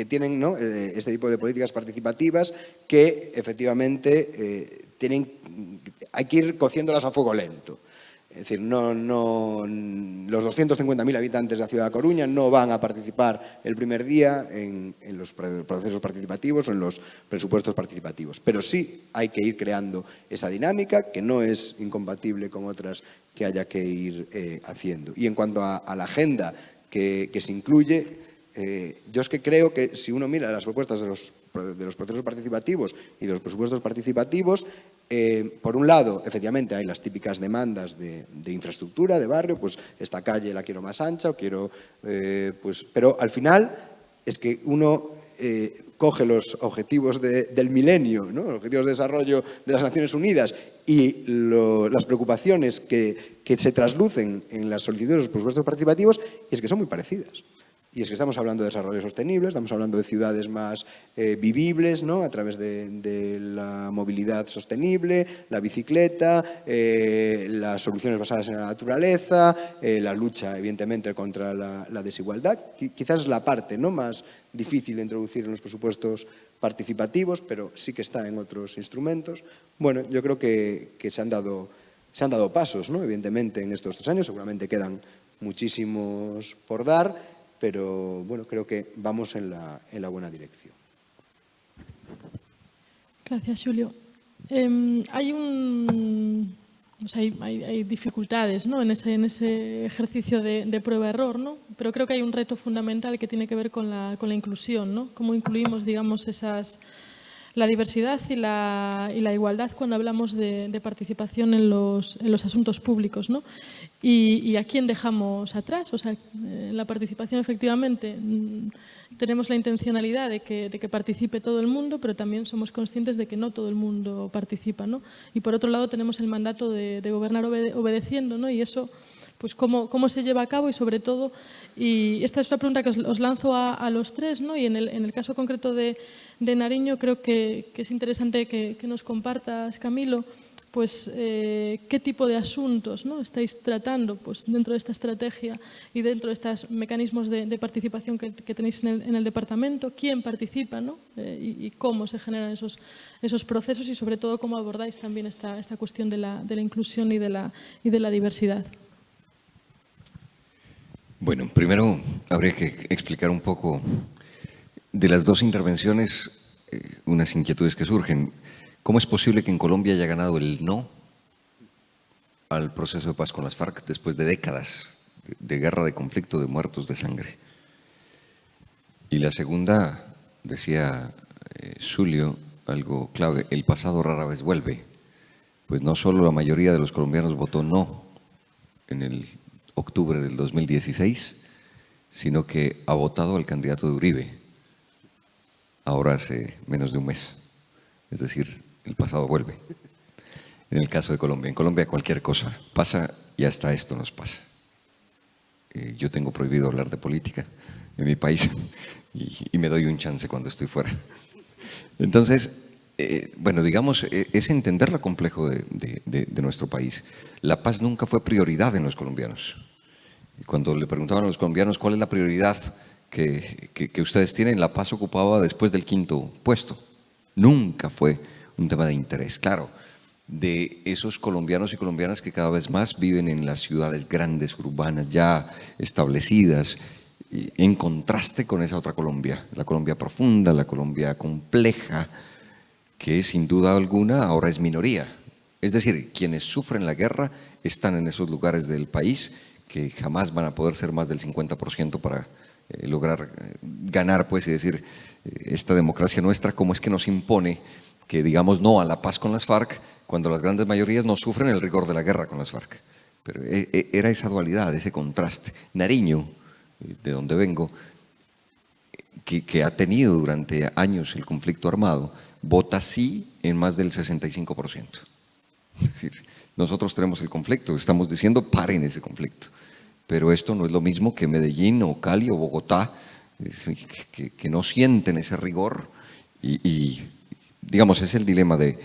tienen, ¿no?, este tipo de políticas participativas que efectivamente hay que ir cociéndolas a fuego lento. Es decir, los 250.000 habitantes de la ciudad de Coruña no van a participar el primer día en los procesos participativos o en los presupuestos participativos, pero sí hay que ir creando esa dinámica que no es incompatible con otras que haya que ir haciendo. Y en cuanto a la agenda que se incluye, yo es que creo que si uno mira las propuestas de los procesos participativos y de los presupuestos participativos, por un lado, efectivamente, hay las típicas demandas de infraestructura, de barrio, pues esta calle la quiero más ancha, o quiero, pero al final es que uno coge los objetivos del milenio, ¿no?, los objetivos de desarrollo de las Naciones Unidas y las preocupaciones que se traslucen en las solicitudes de los presupuestos participativos, y es que son muy parecidas. Y es que estamos hablando de desarrollo sostenible, estamos hablando de ciudades más vivibles, ¿no?, a través de la movilidad sostenible, la bicicleta, las soluciones basadas en la naturaleza, la lucha, evidentemente, contra la desigualdad. Quizás es la parte, ¿no?, más difícil de introducir en los presupuestos participativos, pero sí que está en otros instrumentos. Bueno, yo creo que se han dado pasos, ¿no?, evidentemente, en estos 3 años. Seguramente quedan muchísimos por dar, pero bueno, creo que vamos en la buena dirección. Gracias, Julio. Hay dificultades, ¿no?, en ese ejercicio de prueba-error, ¿no?, pero creo que hay un reto fundamental que tiene que ver con la inclusión, ¿no?, cómo incluimos, digamos, la diversidad y la igualdad cuando hablamos de participación en los asuntos públicos, ¿no? Y a quién dejamos atrás. O sea, en la participación, efectivamente, tenemos la intencionalidad de que participe todo el mundo, pero también somos conscientes de que no todo el mundo participa, ¿no? Y por otro lado tenemos el mandato de gobernar obedeciendo, ¿no? Y eso, pues cómo se lleva a cabo y sobre todo, y esta es una pregunta que os lanzo a los tres, ¿no? Y en el caso concreto de Nariño creo que es interesante que nos compartas, Camilo, pues qué tipo de asuntos, ¿no?, estáis tratando pues dentro de esta estrategia y dentro de estos mecanismos de participación que tenéis en el departamento, quién participa, ¿no?, y cómo se generan esos procesos y sobre todo cómo abordáis también esta cuestión de la inclusión y de la diversidad. Bueno, primero habría que explicar un poco de las dos intervenciones, unas inquietudes que surgen. ¿Cómo es posible que en Colombia haya ganado el no al proceso de paz con las FARC después de décadas de guerra, de conflicto, de muertos, de sangre? Y la segunda, decía Julio, algo clave: el pasado rara vez vuelve. Pues no solo la mayoría de los colombianos votó no en el octubre del 2016, sino que ha votado al candidato de Uribe, ahora hace menos de un mes. Es decir, el pasado vuelve. En el caso de Colombia, en Colombia cualquier cosa pasa y hasta esto nos pasa. Yo tengo prohibido hablar de política en mi país y me doy un chance cuando estoy fuera. Entonces, Bueno, digamos, es entender lo complejo de nuestro país. La paz nunca fue prioridad en los colombianos. Cuando le preguntaban a los colombianos cuál es la prioridad que ustedes tienen, la paz ocupaba después del 5º puesto. Nunca fue un tema de interés. Claro, de esos colombianos y colombianas que cada vez más viven en las ciudades grandes, urbanas, ya establecidas, en contraste con esa otra Colombia, la Colombia profunda, la Colombia compleja, que sin duda alguna ahora es minoría. Es decir, quienes sufren la guerra están en esos lugares del país que jamás van a poder ser más del 50% para lograr ganar, pues, y decir, esta democracia nuestra, ¿cómo es que nos impone que digamos no a la paz con las FARC cuando las grandes mayorías no sufren el rigor de la guerra con las FARC? Pero era esa dualidad, ese contraste. Nariño, de donde vengo, que ha tenido durante años el conflicto armado, vota sí en más del 65%. Es decir, nosotros tenemos el conflicto, estamos diciendo paren ese conflicto, pero esto no es lo mismo que Medellín o Cali o Bogotá, que no sienten ese rigor y digamos, es el dilema de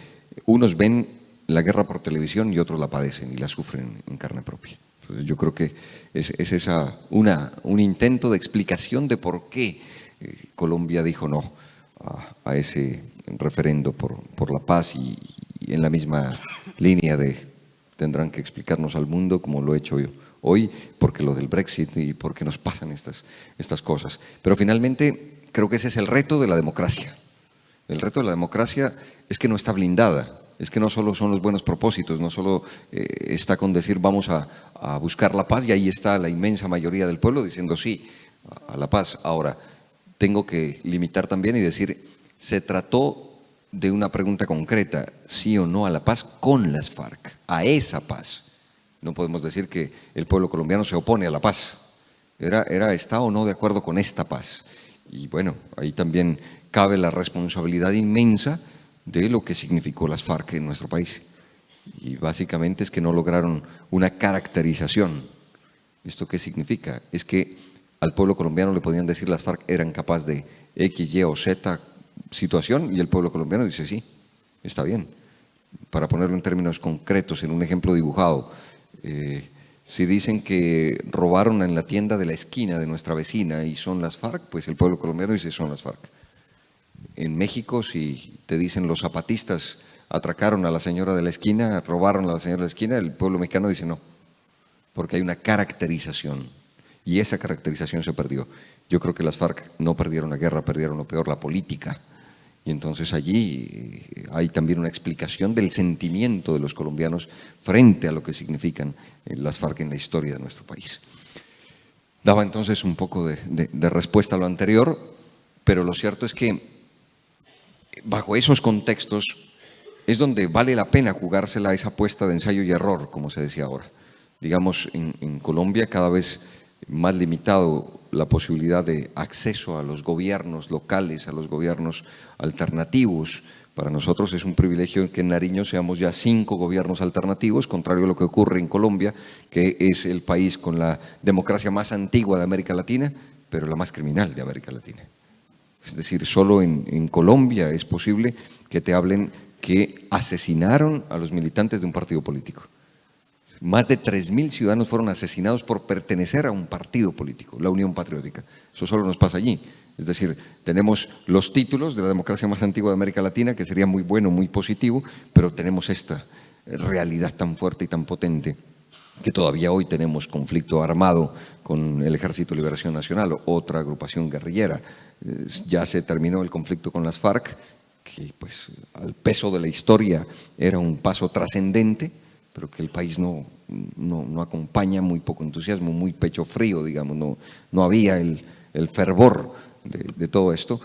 unos ven la guerra por televisión y otros la padecen y la sufren en carne propia. Entonces yo creo que es esa un intento de explicación de por qué Colombia dijo no a ese referendo por la paz y en la misma línea de tendrán que explicarnos al mundo como lo he hecho yo hoy, porque lo del Brexit y porque nos pasan estas cosas. Pero finalmente creo que ese es el reto de la democracia. El reto de la democracia es que no está blindada, es que no solo son los buenos propósitos, no solo está con decir vamos a buscar la paz y ahí está la inmensa mayoría del pueblo diciendo sí a la paz. Ahora, tengo que limitar también y decir, se trató de una pregunta concreta, sí o no a la paz con las FARC, a esa paz. No podemos decir que el pueblo colombiano se opone a la paz, está o no de acuerdo con esta paz. Y bueno, ahí también cabe la responsabilidad inmensa de lo que significó las FARC en nuestro país. Y básicamente es que no lograron una caracterización. ¿Esto qué significa? Es que al pueblo colombiano le podían decir las FARC eran capaces de X, Y o Z situación y el pueblo colombiano dice sí, está bien. Para ponerlo en términos concretos, en un ejemplo dibujado, si dicen que robaron en la tienda de la esquina de nuestra vecina y son las FARC, pues el pueblo colombiano dice son las FARC. En México, si te dicen los zapatistas atracaron a la señora de la esquina, robaron a la señora de la esquina, el pueblo mexicano dice no, porque hay una caracterización y esa caracterización se perdió. Yo creo que las FARC no perdieron la guerra, perdieron lo peor, la política. Y entonces allí hay también una explicación del sentimiento de los colombianos frente a lo que significan las FARC en la historia de nuestro país. Daba entonces un poco de respuesta a lo anterior, pero lo cierto es que bajo esos contextos es donde vale la pena jugársela esa apuesta de ensayo y error, como se decía ahora. Digamos, en Colombia cada vez más limitado la posibilidad de acceso a los gobiernos locales, a los gobiernos alternativos. Para nosotros es un privilegio que en Nariño seamos ya 5 gobiernos alternativos, contrario a lo que ocurre en Colombia, que es el país con la democracia más antigua de América Latina, pero la más criminal de América Latina. Es decir, solo en Colombia es posible que te hablen que asesinaron a los militantes de un partido político. Más de 3.000 ciudadanos fueron asesinados por pertenecer a un partido político, la Unión Patriótica. Eso solo nos pasa allí. Es decir, tenemos los títulos de la democracia más antigua de América Latina, que sería muy bueno, muy positivo, pero tenemos esta realidad tan fuerte y tan potente que todavía hoy tenemos conflicto armado con el Ejército de Liberación Nacional, otra agrupación guerrillera. Ya se terminó el conflicto con las FARC, que pues al peso de la historia era un paso trascendente, pero que el país no acompaña, muy poco entusiasmo, muy pecho frío, digamos, no había el fervor de todo esto.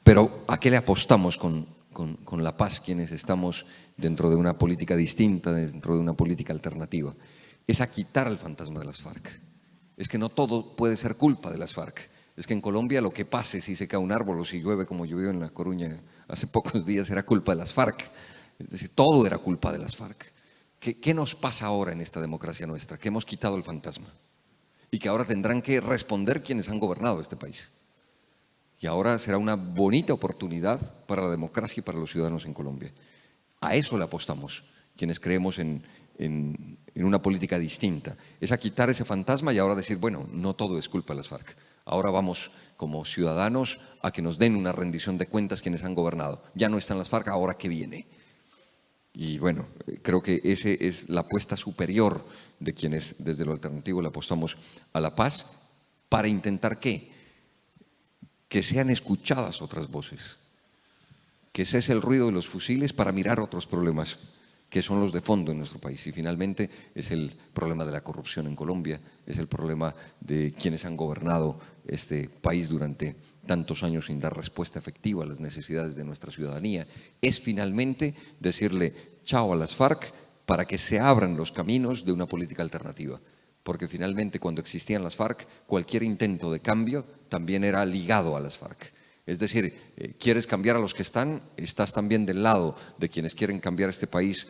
Pero ¿a qué le apostamos con la paz quienes estamos dentro de una política distinta, dentro de una política alternativa? Es a quitar el fantasma de las FARC. Es que no todo puede ser culpa de las FARC. Es que en Colombia lo que pase si se cae un árbol o si llueve como llovió en La Coruña hace pocos días era culpa de las FARC. Es decir, todo era culpa de las FARC. ¿Qué nos pasa ahora en esta democracia nuestra? Que hemos quitado el fantasma y que ahora tendrán que responder quienes han gobernado este país. Y ahora será una bonita oportunidad para la democracia y para los ciudadanos en Colombia. A eso le apostamos, quienes creemos en una política distinta. Es a quitar ese fantasma y ahora decir, bueno, no todo es culpa de las FARC. Ahora vamos como ciudadanos a que nos den una rendición de cuentas quienes han gobernado. Ya no están las FARC, ¿ahora qué viene? Y bueno, creo que esa es la apuesta superior de quienes desde lo alternativo le apostamos a la paz para intentar ¿qué? Que sean escuchadas otras voces, que cese el ruido de los fusiles para mirar otros problemas que son los de fondo en nuestro país. Y finalmente es el problema de la corrupción en Colombia, es el problema de quienes han gobernado este país durante tantos años sin dar respuesta efectiva a las necesidades de nuestra ciudadanía. Es finalmente decirle chao a las FARC para que se abran los caminos de una política alternativa. Porque finalmente cuando existían las FARC, cualquier intento de cambio también era ligado a las FARC. Es decir, quieres cambiar a los que estás también del lado de quienes quieren cambiar este país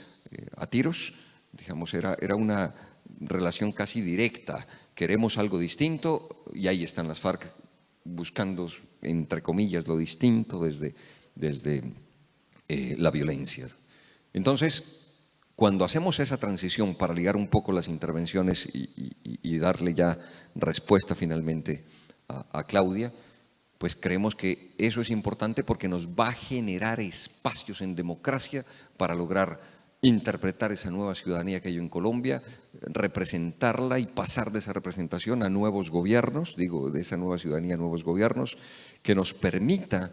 a tiros. Digamos, era una relación casi directa. Queremos algo distinto y ahí están las FARC buscando, entre comillas, lo distinto desde la violencia. Entonces, cuando hacemos esa transición para ligar un poco las intervenciones y darle ya respuesta finalmente a Claudia, pues creemos que eso es importante porque nos va a generar espacios en democracia para lograr interpretar esa nueva ciudadanía que hay en Colombia, representarla y pasar de esa representación a nuevos gobiernos, digo, de esa nueva ciudadanía a nuevos gobiernos, que nos permita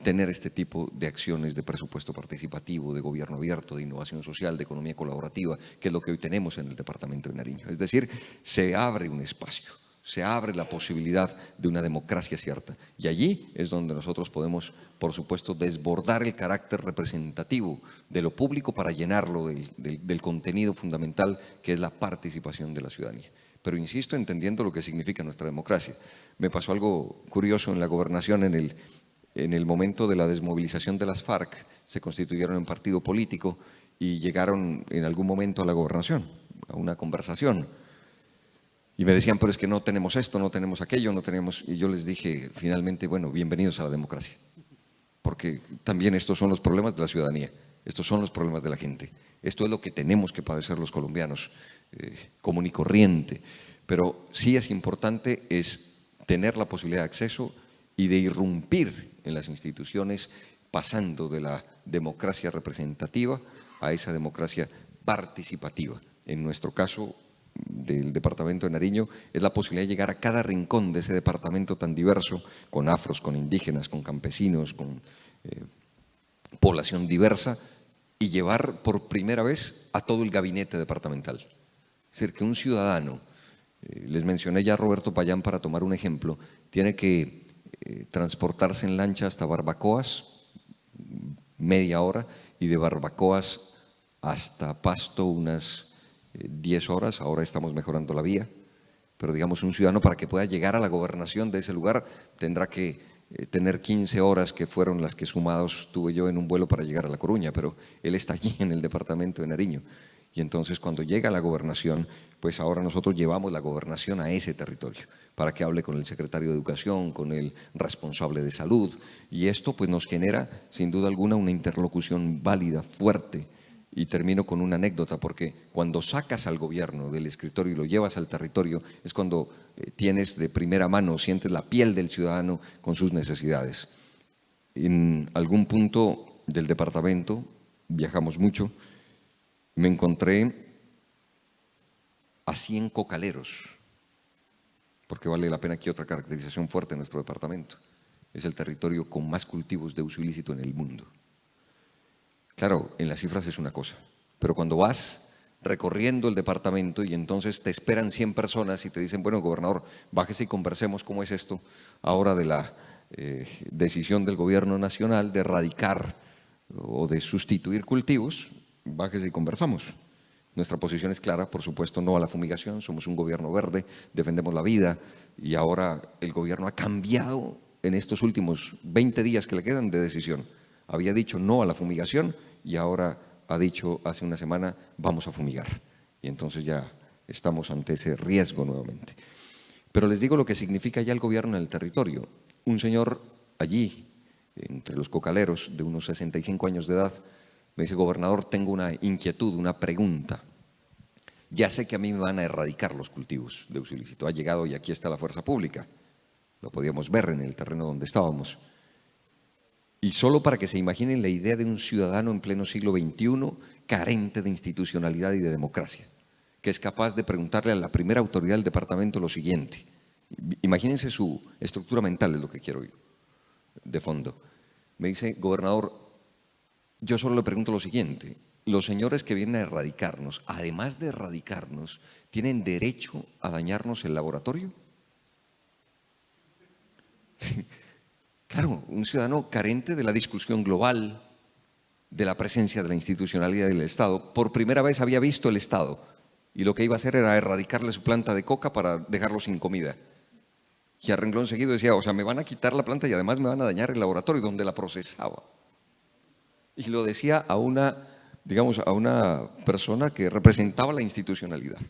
tener este tipo de acciones de presupuesto participativo, de gobierno abierto, de innovación social, de economía colaborativa, que es lo que hoy tenemos en el departamento de Nariño. Es decir, se abre un espacio, se abre la posibilidad de una democracia cierta. Y allí es donde nosotros podemos, por supuesto, desbordar el carácter representativo de lo público para llenarlo del contenido fundamental que es la participación de la ciudadanía. Pero insisto, entendiendo lo que significa nuestra democracia. Me pasó algo curioso en la gobernación en el momento de la desmovilización de las FARC, se constituyeron en partido político y llegaron en algún momento a la gobernación, a una conversación. Y me decían, pero es que no tenemos esto, no tenemos aquello, no tenemos… Y yo les dije, finalmente, bueno, bienvenidos a la democracia. Porque también estos son los problemas de la ciudadanía, estos son los problemas de la gente. Esto es lo que tenemos que padecer los colombianos, común y corriente. Pero sí es importante es tener la posibilidad de acceso y de irrumpir en las instituciones, pasando de la democracia representativa a esa democracia participativa. En nuestro caso, del departamento de Nariño, es la posibilidad de llegar a cada rincón de ese departamento tan diverso, con afros, con indígenas, con campesinos, con población diversa, y llevar por primera vez a todo el gabinete departamental. Es decir, que un ciudadano, les mencioné ya a Roberto Payán para tomar un ejemplo, tiene que transportarse en lancha hasta Barbacoas, media hora, y de Barbacoas hasta Pasto unas 10 horas, ahora estamos mejorando la vía, pero digamos un ciudadano para que pueda llegar a la gobernación de ese lugar tendrá que tener 15 horas que fueron las que sumados tuve yo en un vuelo para llegar a La Coruña, pero él está allí en el departamento de Nariño. Y entonces cuando llega a la gobernación, pues ahora nosotros llevamos la gobernación a ese territorio para que hable con el secretario de Educación, con el responsable de Salud, y esto pues nos genera sin duda alguna una interlocución válida, fuerte. Y termino con una anécdota, porque cuando sacas al gobierno del escritorio y lo llevas al territorio es cuando tienes de primera mano, sientes la piel del ciudadano con sus necesidades. En algún punto del departamento, viajamos mucho, me encontré a 100 cocaleros, porque vale la pena aquí otra caracterización fuerte en nuestro departamento. Es el territorio con más cultivos de uso ilícito en el mundo. Claro, en las cifras es una cosa, pero cuando vas recorriendo el departamento y entonces te esperan 100 personas y te dicen, bueno, gobernador, bájese y conversemos cómo es esto ahora de la decisión del gobierno nacional de erradicar o de sustituir cultivos, bájese y conversamos. Nuestra posición es clara, por supuesto, no a la fumigación, somos un gobierno verde, defendemos la vida y ahora el gobierno ha cambiado en estos últimos 20 días que le quedan de decisión. Había dicho no a la fumigación y ahora ha dicho hace una semana vamos a fumigar. Y entonces ya estamos ante ese riesgo nuevamente. Pero les digo lo que significa ya el gobierno en el territorio. Un señor allí, entre los cocaleros, de unos 65 años de edad, me dice: gobernador, tengo una inquietud, una pregunta. Ya sé que a mí me van a erradicar los cultivos de uso ilícito. Ha llegado y aquí está la fuerza pública. Lo podíamos ver en el terreno donde estábamos. Y solo para que se imaginen la idea de un ciudadano en pleno siglo XXI carente de institucionalidad y de democracia, que es capaz de preguntarle a la primera autoridad del departamento lo siguiente. Imagínense su estructura mental, es lo que quiero oír de fondo. Me dice: gobernador, yo solo le pregunto lo siguiente: los señores que vienen a erradicarnos, además de erradicarnos, ¿tienen derecho a dañarnos el laboratorio? Claro, un ciudadano carente de la discusión global, de la presencia de la institucionalidad del Estado. Por primera vez había visto el Estado y lo que iba a hacer era erradicarle su planta de coca para dejarlo sin comida. Y a renglón seguido decía: o sea, me van a quitar la planta y además me van a dañar el laboratorio donde la procesaba. Y lo decía a una, digamos, a una persona que representaba la institucionalidad.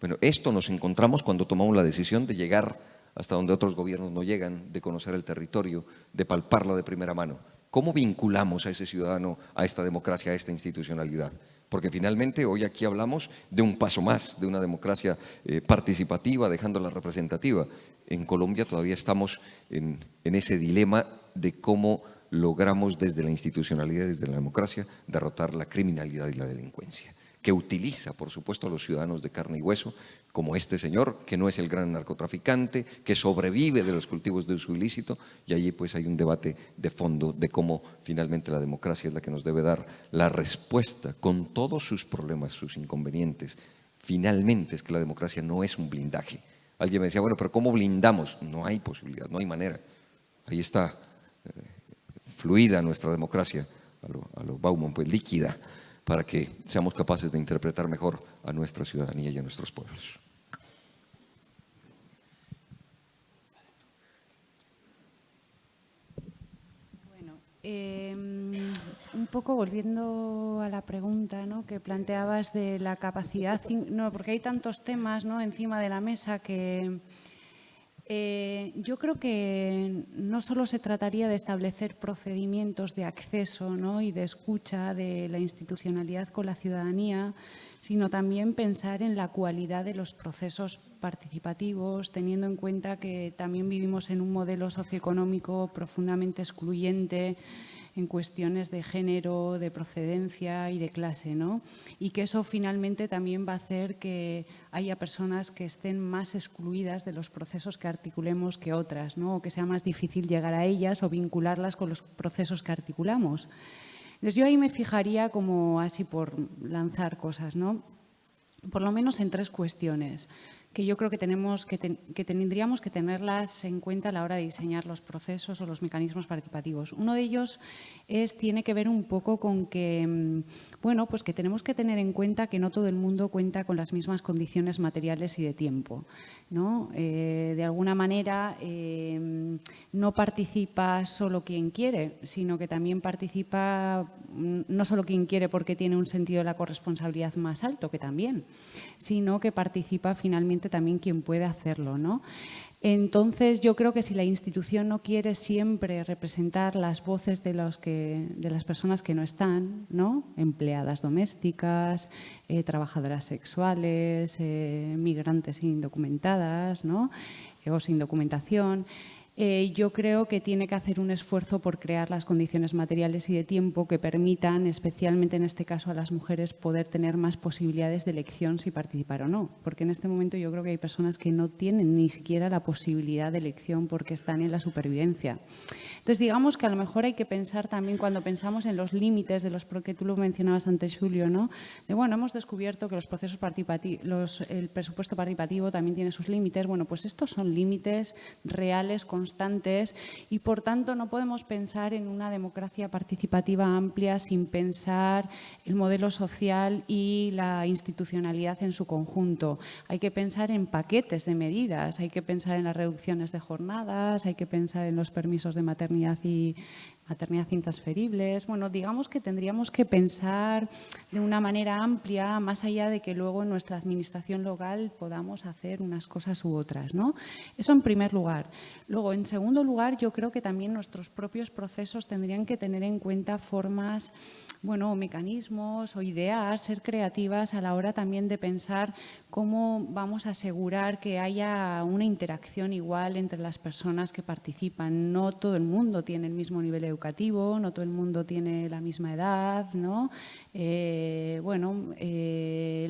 Bueno, esto nos encontramos cuando tomamos la decisión de llegar hasta donde otros gobiernos no llegan, de conocer el territorio, de palparlo de primera mano. ¿Cómo vinculamos a ese ciudadano a esta democracia, a esta institucionalidad? Porque finalmente hoy aquí hablamos de un paso más, de una democracia participativa, dejándola representativa. En Colombia todavía estamos en ese dilema de cómo logramos desde la institucionalidad, desde la democracia, derrotar la criminalidad y la delincuencia, que utiliza, por supuesto, a los ciudadanos de carne y hueso, como este señor, que no es el gran narcotraficante, que sobrevive de los cultivos de uso ilícito, y allí pues hay un debate de fondo de cómo finalmente la democracia es la que nos debe dar la respuesta, con todos sus problemas, sus inconvenientes. Finalmente es que la democracia no es un blindaje. Alguien me decía: bueno, pero ¿cómo blindamos? No hay posibilidad, no hay manera. Ahí está, fluida nuestra democracia, a lo Bauman, pues líquida, para que seamos capaces de interpretar mejor a nuestra ciudadanía y a nuestros pueblos. Bueno, un poco volviendo a la pregunta, ¿no?, que planteabas de la capacidad, no, porque hay tantos temas, ¿no?, encima de la mesa que yo creo que no solo se trataría de establecer procedimientos de acceso, ¿no?, y de escucha de la institucionalidad con la ciudadanía, sino también pensar en la cualidad de los procesos participativos, teniendo en cuenta que también vivimos en un modelo socioeconómico profundamente excluyente en cuestiones de género, de procedencia y de clase, ¿no? Y que eso finalmente también va a hacer que haya personas que estén más excluidas de los procesos que articulemos que otras, ¿no? O que sea más difícil llegar a ellas o vincularlas con los procesos que articulamos. Entonces, yo ahí me fijaría como así por lanzar cosas, ¿no? Por lo menos en 3 cuestiones que yo creo que tendríamos que tenerlas en cuenta a la hora de diseñar los procesos o los mecanismos participativos. Uno de ellos tiene que ver un poco con que, bueno, pues que tenemos que tener en cuenta que no todo el mundo cuenta con las mismas condiciones materiales y de tiempo, ¿no? De alguna manera no participa solo quien quiere, sino que también participa no solo quien quiere porque tiene un sentido de la corresponsabilidad más alto, que también, sino que participa finalmente también quien puede hacerlo, ¿no? Entonces, yo creo que si la institución no quiere siempre representar las voces de las personas que no están, ¿no?, empleadas domésticas, trabajadoras sexuales, migrantes indocumentadas, ¿no?, o sin documentación, yo creo que tiene que hacer un esfuerzo por crear las condiciones materiales y de tiempo que permitan, especialmente en este caso a las mujeres, poder tener más posibilidades de elección si participar o no. Porque en este momento yo creo que hay personas que no tienen ni siquiera la posibilidad de elección porque están en la supervivencia. Entonces, digamos que a lo mejor hay que pensar también cuando pensamos en los límites de los, porque tú lo mencionabas antes, Julio, ¿no? De, bueno, hemos descubierto que los procesos participativos, el presupuesto participativo también tiene sus límites. Bueno, pues estos son límites reales, constantes, y por tanto no podemos pensar en una democracia participativa amplia sin pensar el modelo social y la institucionalidad en su conjunto. Hay que pensar en paquetes de medidas, hay que pensar en las reducciones de jornadas, hay que pensar en los permisos de maternidad y maternidad intransferibles. Bueno, digamos que tendríamos que pensar de una manera amplia, más allá de que luego en nuestra administración local podamos hacer unas cosas u otras, ¿no? Eso en primer lugar. Luego, en segundo lugar, yo creo que también nuestros propios procesos tendrían que tener en cuenta formas, bueno, mecanismos o ideas, ser creativas a la hora también de pensar cómo vamos a asegurar que haya una interacción igual entre las personas que participan. No todo el mundo tiene el mismo nivel educativo, no todo el mundo tiene la misma edad, ¿no?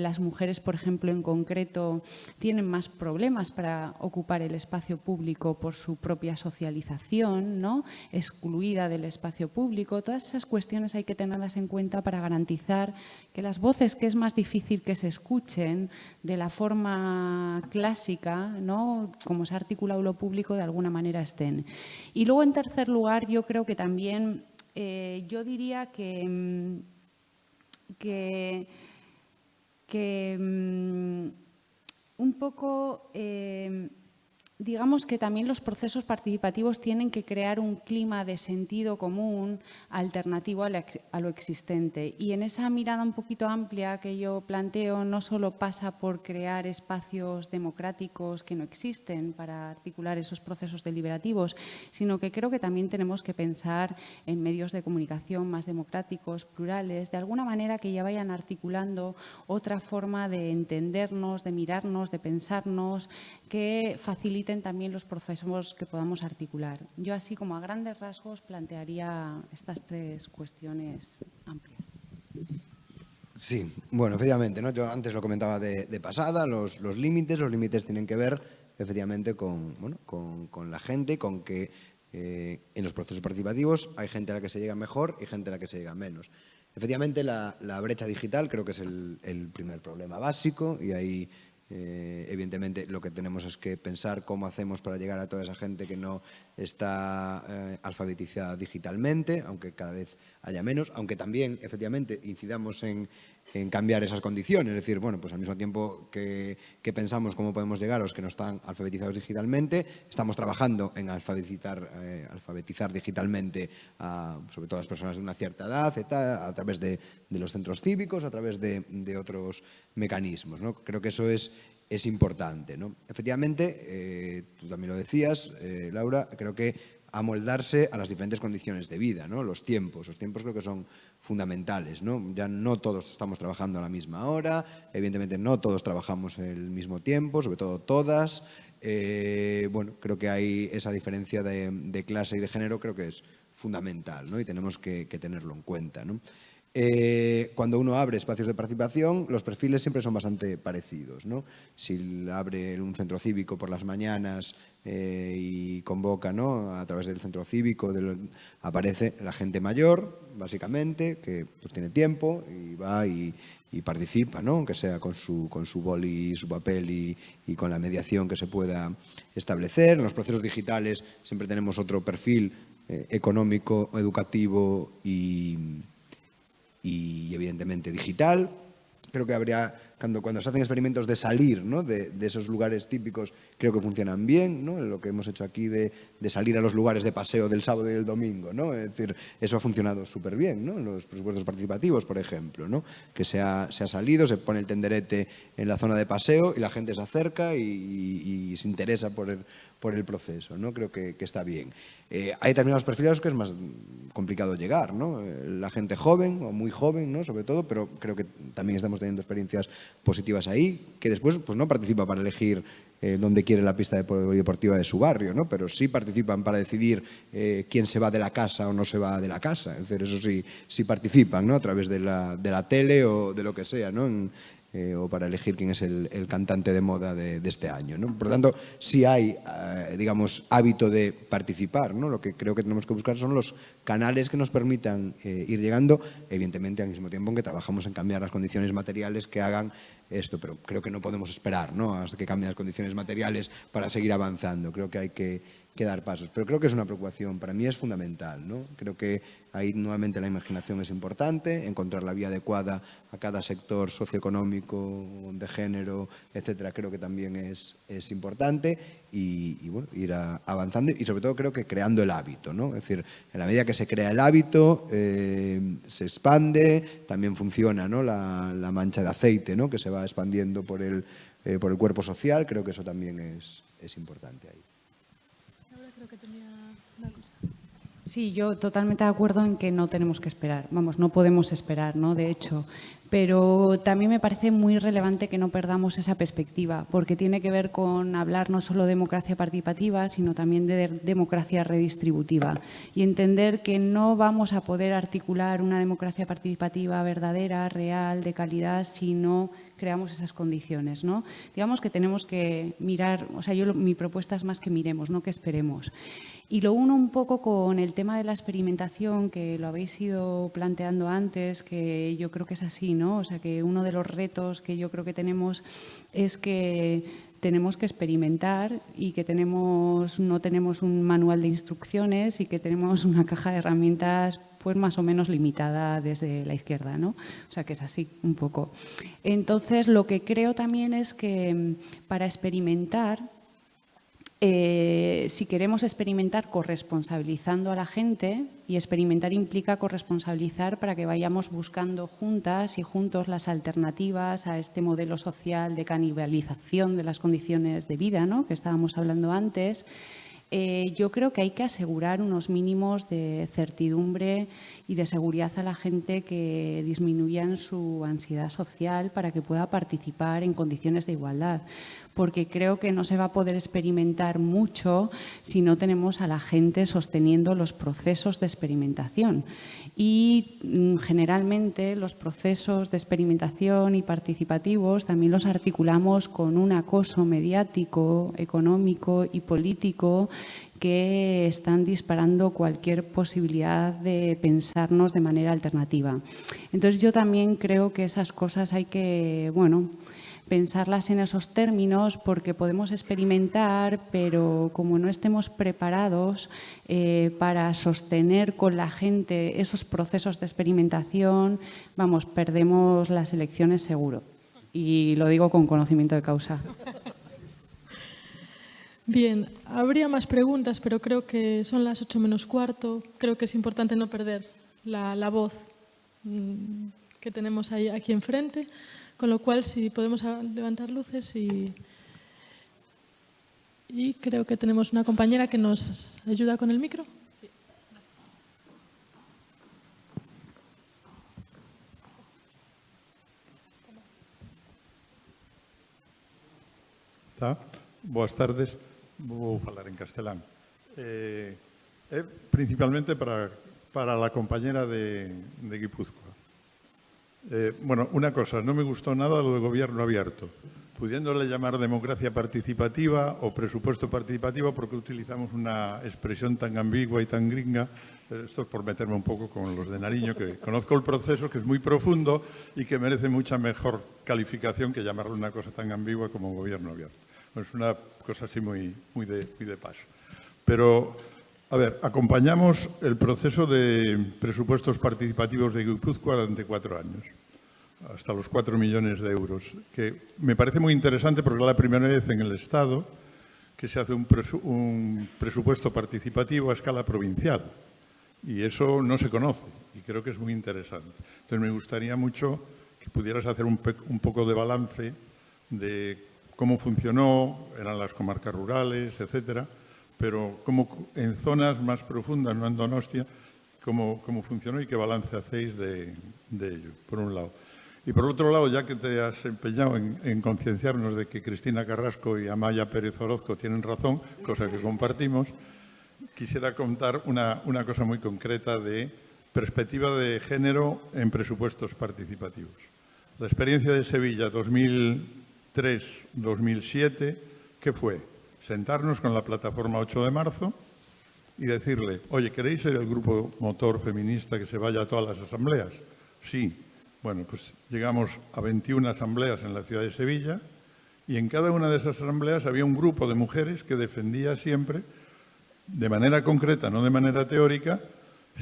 Las mujeres, por ejemplo, en concreto, tienen más problemas para ocupar el espacio público por su propia socialización, ¿no? Excluida del espacio público. Todas esas cuestiones hay que tenerlas en cuenta para garantizar que las voces que es más difícil que se escuchen de la forma clásica, ¿no? Como se ha articulado lo público, de alguna manera estén. Y luego, en tercer lugar, yo creo que también, yo diría que un poco, digamos que también los procesos participativos tienen que crear un clima de sentido común alternativo a lo existente. Y en esa mirada un poquito amplia que yo planteo, no solo pasa por crear espacios democráticos que no existen para articular esos procesos deliberativos, sino que creo que también tenemos que pensar en medios de comunicación más democráticos, plurales, de alguna manera que ya vayan articulando otra forma de entendernos, de mirarnos, de pensarnos, que faciliten también los procesos que podamos articular. Yo, así como a grandes rasgos, plantearía estas tres cuestiones amplias. Sí, bueno, efectivamente, ¿no? Yo antes lo comentaba de pasada, los límites tienen que ver efectivamente con la gente, con que en los procesos participativos hay gente a la que se llega mejor y gente a la que se llega menos. Efectivamente, la brecha digital creo que es el primer problema básico, y ahí evidentemente lo que tenemos es que pensar cómo hacemos para llegar a toda esa gente que no está alfabetizada digitalmente, aunque cada vez haya menos, aunque también efectivamente incidamos en cambiar esas condiciones. Es decir, bueno, pues al mismo tiempo que pensamos cómo podemos llegar a los que no están alfabetizados digitalmente, estamos trabajando en alfabetizar digitalmente sobre todo a las personas de una cierta edad, a través de los centros cívicos, a través de otros mecanismos, ¿no? Creo que eso es importante, ¿no? Efectivamente, tú también lo decías, Laura, creo que amoldarse a las diferentes condiciones de vida, ¿no? Los tiempos creo que son fundamentales, ¿no? Ya no todos estamos trabajando a la misma hora, evidentemente no todos trabajamos el mismo tiempo, sobre todo todas. Bueno, creo que hay esa diferencia de clase y de género, creo que es fundamental, ¿no? Y tenemos que tenerlo en cuenta, ¿no? Cuando uno abre espacios de participación, los perfiles siempre son bastante parecidos, ¿no? Si abre un centro cívico por las mañanas y convoca, ¿no?, a través del centro cívico, aparece la gente mayor, básicamente, que pues tiene tiempo y va y participa, ¿no?, aunque sea con su boli y su papel y con la mediación que se pueda establecer. En los procesos digitales siempre tenemos otro perfil económico, educativo y evidentemente digital. Creo que habría, cuando se hacen experimentos de salir, ¿no?, de esos lugares típicos, creo que funcionan bien, ¿no? Lo que hemos hecho aquí de salir a los lugares de paseo del sábado y el domingo, ¿no? Es decir, eso ha funcionado súper bien, ¿no? En los presupuestos participativos, por ejemplo, ¿no? Que se ha salido, se pone el tenderete en la zona de paseo y la gente se acerca y se interesa por el proceso, ¿no? Creo que está bien. Hay determinados perfiles a los que es más complicado llegar, ¿no? La gente joven o muy joven, ¿no?, sobre todo, pero creo que también estamos teniendo experiencias positivas ahí, que después pues no participa para elegir dónde quiere la pista deportiva de su barrio, ¿no?, pero sí participan para decidir quién se va de la casa o no se va de la casa. Es decir, eso sí participan, ¿no?, a través de la tele o de lo que sea, ¿no?, o para elegir quién es el cantante de moda de este año, ¿no? Por lo tanto, sí hay, digamos, hábito de participar, ¿no? Lo que creo que tenemos que buscar son los canales que nos permitan ir llegando, evidentemente al mismo tiempo en que trabajamos en cambiar las condiciones materiales que hagan esto, pero creo que no podemos esperar, ¿no?, hasta que cambien las condiciones materiales para seguir avanzando. Creo que hay que dar pasos. Pero creo que es una preocupación, para mí es fundamental, ¿no? Creo que ahí nuevamente la imaginación es importante, encontrar la vía adecuada a cada sector socioeconómico, de género, etcétera, creo que también es importante y bueno, ir avanzando y sobre todo creo que creando el hábito, ¿no? Es decir, en la medida que se crea el hábito, se expande, también funciona, ¿no? la mancha de aceite, ¿no? Que se va expandiendo por el cuerpo social, creo que eso también es importante ahí. Creo que tenía una cosa. Sí, yo totalmente de acuerdo en que no tenemos que esperar, vamos, no podemos esperar, ¿no? De hecho, pero también me parece muy relevante que no perdamos esa perspectiva, porque tiene que ver con hablar no solo de democracia participativa, sino también de democracia redistributiva y entender que no vamos a poder articular una democracia participativa verdadera, real, de calidad, si no creamos esas condiciones, ¿no? Digamos que tenemos que mirar, o sea, mi propuesta es más que miremos, no que esperemos. Y lo uno un poco con el tema de la experimentación, que lo habéis ido planteando antes, que yo creo que es así, ¿no? O sea, que uno de los retos que yo creo que tenemos es que tenemos que experimentar y que no tenemos un manual de instrucciones y que tenemos una caja de herramientas pues más o menos limitada desde la izquierda, ¿no? O sea, que es así un poco. Entonces, lo que creo también es que para experimentar, si queremos experimentar corresponsabilizando a la gente, y experimentar implica corresponsabilizar para que vayamos buscando juntas y juntos las alternativas a este modelo social de canibalización de las condiciones de vida, ¿no? Que estábamos hablando antes. Yo creo que hay que asegurar unos mínimos de certidumbre y de seguridad a la gente que disminuyan su ansiedad social para que pueda participar en condiciones de igualdad. Porque creo que no se va a poder experimentar mucho si no tenemos a la gente sosteniendo los procesos de experimentación. Y generalmente los procesos de experimentación y participativos también los articulamos con un acoso mediático, económico y político que están disparando cualquier posibilidad de pensarnos de manera alternativa. Entonces, yo también creo que esas cosas hay que, bueno, pensarlas en esos términos porque podemos experimentar, pero como no estemos preparados para sostener con la gente esos procesos de experimentación, vamos, perdemos las elecciones seguro. Y lo digo con conocimiento de causa. Bien, habría más preguntas, pero creo que son las 8 menos cuarto. Creo que es importante no perder la voz que tenemos ahí, aquí enfrente. Con lo cual, si podemos levantar luces y creo que tenemos una compañera que nos ayuda con el micro. Sí. Boas tardes. Vou falar en castelán. Principalmente para la compañera de Guipúzcoa. Bueno, una cosa, no me gustó nada lo de gobierno abierto, pudiéndole llamar democracia participativa o presupuesto participativo porque utilizamos una expresión tan ambigua y tan gringa. Esto es por meterme un poco con los de Nariño, que conozco el proceso, que es muy profundo y que merece mucha mejor calificación que llamarle una cosa tan ambigua como gobierno abierto. Es una cosa así muy de paso. Pero, a ver, acompañamos el proceso de presupuestos participativos de Guipúzcoa durante 4 años, hasta los 4 millones de euros, que me parece muy interesante porque es la primera vez en el Estado que se hace un presupuesto participativo a escala provincial. Y eso no se conoce y creo que es muy interesante. Entonces, me gustaría mucho que pudieras hacer un poco de balance de cómo funcionó, eran las comarcas rurales, etcétera, pero cómo en zonas más profundas, no en Donostia, cómo funcionó y qué balance hacéis de ello, por un lado. Y por otro lado, ya que te has empeñado en concienciarnos de que Cristina Carrasco y Amaya Pérez Orozco tienen razón, cosa que compartimos, quisiera contar una cosa muy concreta de perspectiva de género en presupuestos participativos. La experiencia de Sevilla 2003-2007, ¿qué fue? Sentarnos con la plataforma 8 de marzo y decirle, oye, ¿queréis ser el grupo motor feminista que se vaya a todas las asambleas? Sí. Bueno, pues llegamos a 21 asambleas en la ciudad de Sevilla y en cada una de esas asambleas había un grupo de mujeres que defendía siempre de manera concreta, no de manera teórica,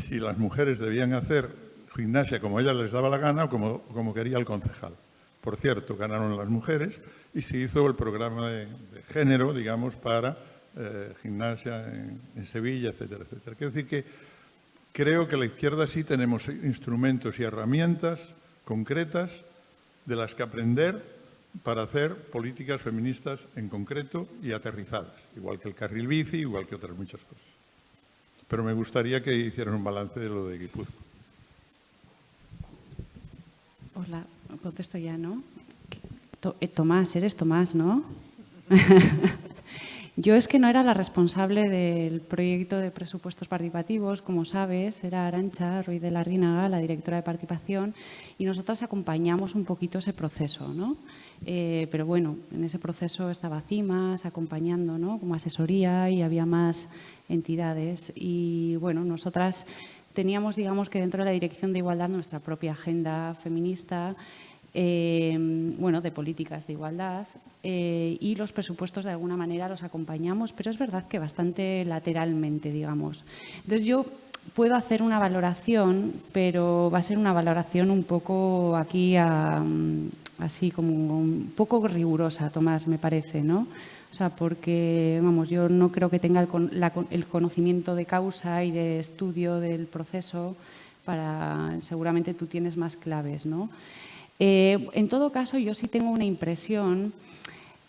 si las mujeres debían hacer gimnasia como a ellas les daba la gana o como quería el concejal. Por cierto, ganaron las mujeres y se hizo el programa de género, digamos, para gimnasia en Sevilla, etcétera, etcétera. Quiero decir que creo que la izquierda sí tenemos instrumentos y herramientas concretas de las que aprender para hacer políticas feministas en concreto y aterrizadas, igual que el carril bici, igual que otras muchas cosas. Pero me gustaría que hicieran un balance de lo de Guipúzcoa. Hola, contesto ya, ¿no? Tomás, eres Tomás, ¿no? Yo es que no era la responsable del proyecto de presupuestos participativos, como sabes, era Arantxa Ruiz de Larrinaga, la directora de participación, y nosotras acompañamos un poquito ese proceso, ¿no? Pero bueno, en ese proceso estaba CIMAS acompañando, ¿no? Como asesoría, y había más entidades. Y bueno, nosotras teníamos, digamos, que dentro de la Dirección de Igualdad nuestra propia agenda feminista, bueno, de políticas de igualdad, y los presupuestos de alguna manera los acompañamos, pero es verdad que bastante lateralmente, digamos. Entonces yo puedo hacer una valoración, pero va a ser una valoración un poco aquí, así como un poco rigurosa, Tomás, me parece, ¿no? O sea, porque, vamos, yo no creo que tenga el conocimiento de causa y de estudio del proceso para… Seguramente tú tienes más claves, ¿no? En todo caso, yo sí tengo una impresión,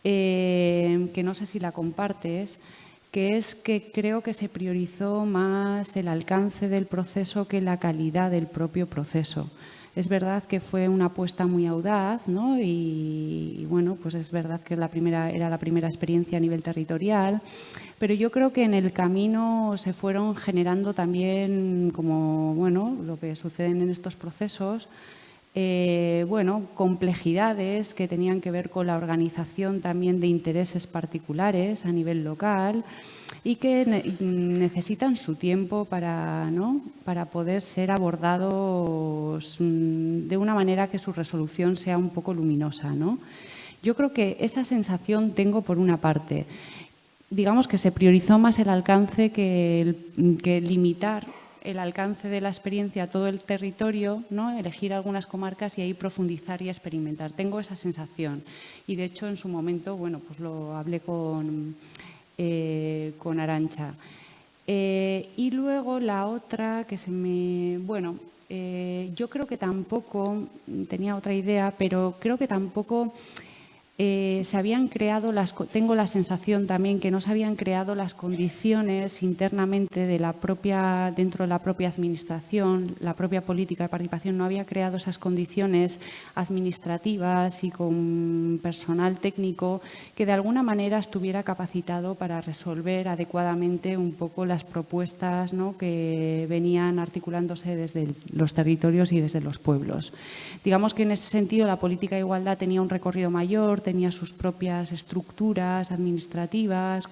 que no sé si la compartes, que es que creo que se priorizó más el alcance del proceso que la calidad del propio proceso. Es verdad que fue una apuesta muy audaz, ¿no? Y bueno, pues es verdad que era la primera experiencia a nivel territorial, pero yo creo que en el camino se fueron generando también, como bueno, lo que sucede en estos procesos, bueno, complejidades que tenían que ver con la organización también de intereses particulares a nivel local y que necesitan su tiempo para, ¿no? Para poder ser abordados de una manera que su resolución sea un poco luminosa, ¿no? Yo creo que esa sensación tengo por una parte. Digamos que se priorizó más el alcance que limitar el alcance de la experiencia a todo el territorio, ¿no? Elegir algunas comarcas y ahí profundizar y experimentar. Tengo esa sensación y, de hecho, en su momento, bueno, pues lo hablé con Arantxa. Y luego la otra que se me… Bueno, yo creo que tampoco… Tenía otra idea, pero creo que tampoco… se habían creado tengo la sensación también que no se habían creado las condiciones internamente dentro de la propia administración, la propia política de participación no había creado esas condiciones administrativas y con personal técnico que de alguna manera estuviera capacitado para resolver adecuadamente un poco las propuestas, ¿no? Que venían articulándose desde los territorios y desde los pueblos. Digamos que en ese sentido la política de igualdad tenía un recorrido mayor, tenía sus propias estructuras administrativas,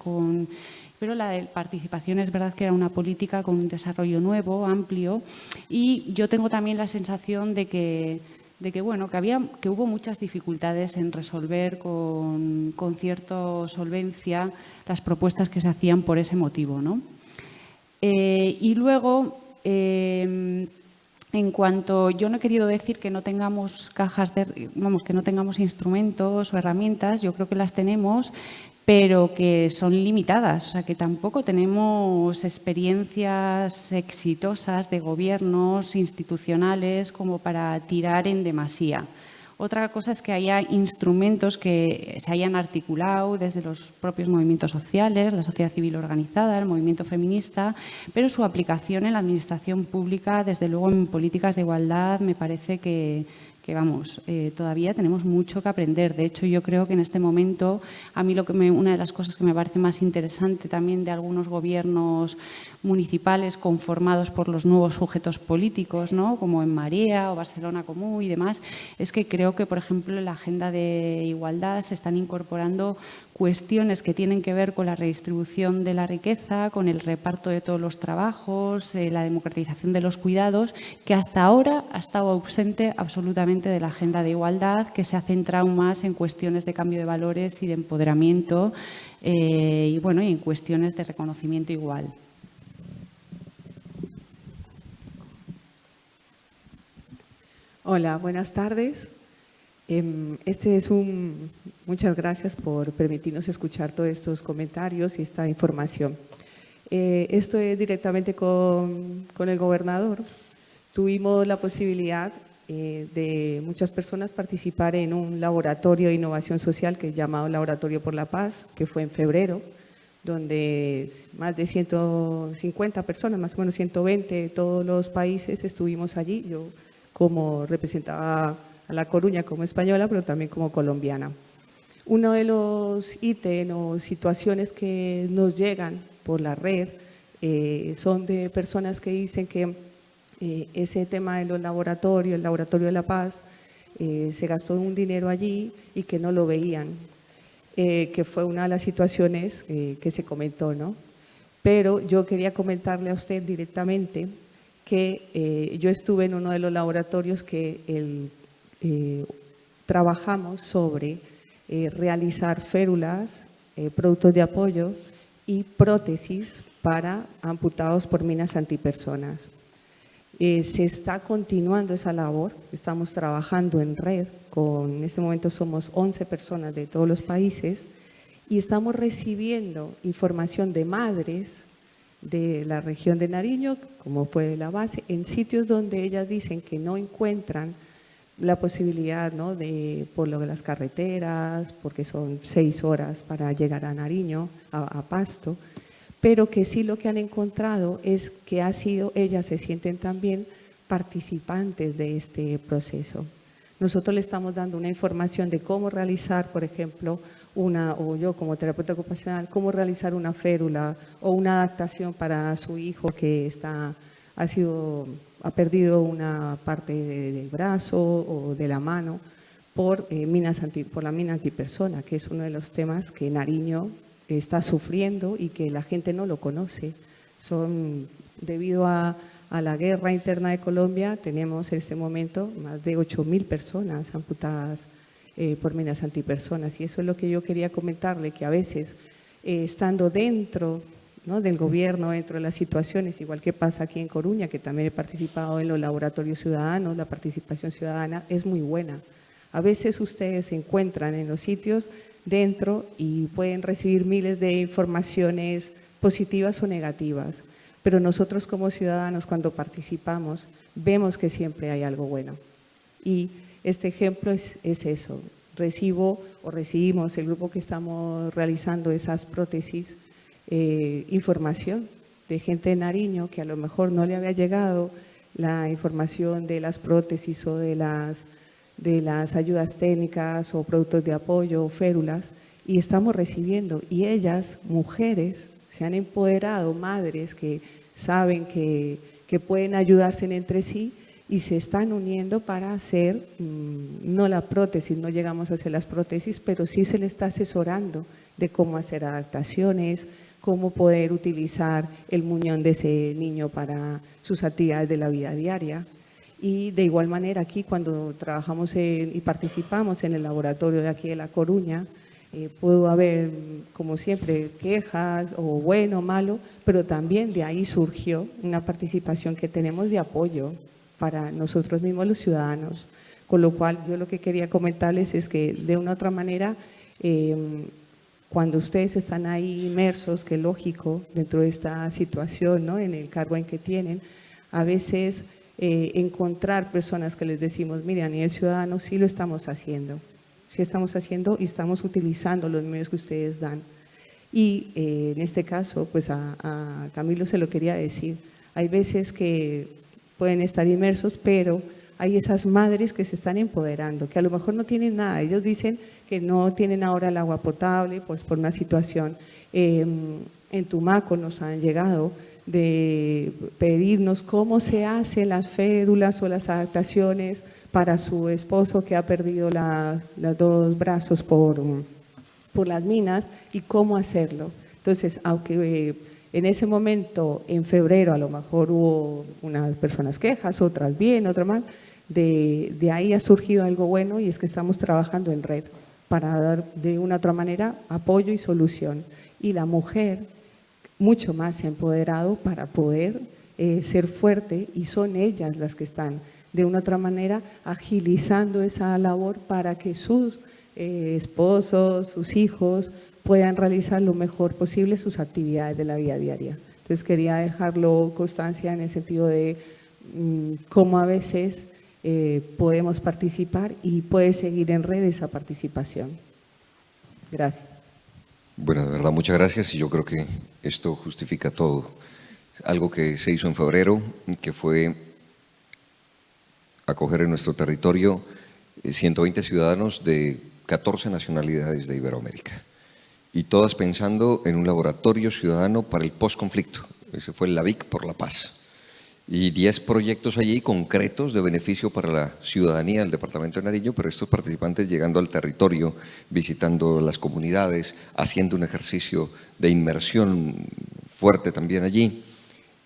pero la de participación es verdad que era una política con un desarrollo nuevo, amplio, y yo tengo también la sensación de que bueno, que hubo muchas dificultades en resolver con cierta solvencia las propuestas que se hacían por ese motivo, ¿no? Y luego… en cuanto, yo no he querido decir que no tengamos que no tengamos instrumentos o herramientas, yo creo que las tenemos, pero que son limitadas, o sea, que tampoco tenemos experiencias exitosas de gobiernos institucionales como para tirar en demasía. Otra cosa es que haya instrumentos que se hayan articulado desde los propios movimientos sociales, la sociedad civil organizada, el movimiento feminista, pero su aplicación en la administración pública, desde luego en políticas de igualdad, me parece que vamos, todavía tenemos mucho que aprender. De hecho, yo creo que en este momento, a mí una de las cosas que me parece más interesante también de algunos gobiernos municipales conformados por los nuevos sujetos políticos, ¿no? Como en Marea o Barcelona Común y demás, es que creo que, por ejemplo, en la agenda de igualdad se están incorporando cuestiones que tienen que ver con la redistribución de la riqueza, con el reparto de todos los trabajos, la democratización de los cuidados, que hasta ahora ha estado ausente absolutamente de la agenda de igualdad, que se ha centrado más en cuestiones de cambio de valores y de empoderamiento y en cuestiones de reconocimiento igual. Hola, buenas tardes. Muchas gracias por permitirnos escuchar todos estos comentarios y esta información. Esto es directamente con el gobernador. Tuvimos la posibilidad de muchas personas participar en un laboratorio de innovación social que es llamado Laboratorio por la Paz, que fue en febrero, donde más de 150 personas, más o menos 120 de todos los países estuvimos allí. Yo como representaba a La Coruña como española, pero también como colombiana. Uno de los ítems o situaciones que nos llegan por la red son de personas que dicen que ese tema de los laboratorios, el Laboratorio de la Paz, se gastó un dinero allí y que no lo veían, que fue una de las situaciones que se comentó, ¿no? Pero yo quería comentarle a usted directamente que yo estuve en uno de los laboratorios que trabajamos sobre realizar férulas, productos de apoyo y prótesis para amputados por minas antipersonas. Se está continuando esa labor, estamos trabajando en red, en este momento somos 11 personas de todos los países y estamos recibiendo información de madres de la región de Nariño, como fue la base, en sitios donde ellas dicen que no encuentran la posibilidad, ¿no?, por lo de las carreteras, porque son 6 horas para llegar a Nariño, a Pasto, pero que sí lo que han encontrado es que ellas se sienten también participantes de este proceso. Nosotros le estamos dando una información de cómo realizar, por ejemplo, o yo como terapeuta ocupacional, cómo realizar una férula o una adaptación para su hijo que ha perdido una parte del brazo o de la mano por la mina antipersona, que es uno de los temas que Nariño está sufriendo y que la gente no lo conoce. Debido a la guerra interna de Colombia, tenemos en este momento más de 8.000 personas amputadas por minas antipersonas, y eso es lo que yo quería comentarle, que a veces estando dentro, ¿no?, del gobierno, dentro de las situaciones, igual que pasa aquí en Coruña, que también he participado en los laboratorios ciudadanos, la participación ciudadana es muy buena. A veces ustedes se encuentran en los sitios dentro y pueden recibir miles de informaciones positivas o negativas, pero nosotros como ciudadanos cuando participamos vemos que siempre hay algo bueno. Y este ejemplo es eso. Recibimos el grupo que estamos realizando esas prótesis, información de gente de Nariño que a lo mejor no le había llegado la información de las prótesis o de las ayudas técnicas o productos de apoyo o férulas, y estamos recibiendo, y ellas, mujeres, se han empoderado, madres que saben que pueden ayudarse entre sí y se están uniendo para hacer, no la prótesis, no llegamos a hacer las prótesis, pero sí se le está asesorando de cómo hacer adaptaciones, cómo poder utilizar el muñón de ese niño para sus actividades de la vida diaria. Y de igual manera aquí cuando trabajamos y participamos en el laboratorio de aquí de La Coruña, pudo haber, como siempre, quejas o bueno o malo, pero también de ahí surgió una participación que tenemos de apoyo para nosotros mismos los ciudadanos. Con lo cual yo lo que quería comentarles es que de una u otra manera, cuando ustedes están ahí inmersos, que es lógico dentro de esta situación, ¿no?, en el cargo en que tienen, a veces encontrar personas que les decimos, mire, a nivel ciudadano sí lo estamos haciendo, sí estamos haciendo y estamos utilizando los medios que ustedes dan. Y en este caso, pues a Camilo se lo quería decir, hay veces que pueden estar inmersos, pero hay esas madres que se están empoderando, que a lo mejor no tienen nada. Ellos dicen que no tienen ahora el agua potable, pues por una situación. En Tumaco nos han llegado de pedirnos cómo se hacen las férulas o las adaptaciones para su esposo que ha perdido los 2 brazos por por las minas y cómo hacerlo. Entonces, aunque en ese momento, en febrero, a lo mejor hubo unas personas quejas, otras bien, otras mal, de ahí ha surgido algo bueno y es que estamos trabajando en red para dar de una u otra manera apoyo y solución. Y la mujer mucho más se ha empoderado para poder ser fuerte y son ellas las que están de una u otra manera agilizando esa labor para que sus esposos, sus hijos puedan realizar lo mejor posible sus actividades de la vida diaria. Entonces quería dejarlo constancia en el sentido de cómo a veces podemos participar y puede seguir en red esa participación. Gracias. Bueno, de verdad, muchas gracias y yo creo que esto justifica todo. Algo que se hizo en febrero, que fue acoger en nuestro territorio 120 ciudadanos de 14 nacionalidades de Iberoamérica y todas pensando en un laboratorio ciudadano para el postconflicto. Ese fue el LAVIC por la paz. Y 10 proyectos allí concretos de beneficio para la ciudadanía del departamento de Nariño, pero estos participantes llegando al territorio, visitando las comunidades, haciendo un ejercicio de inmersión fuerte también allí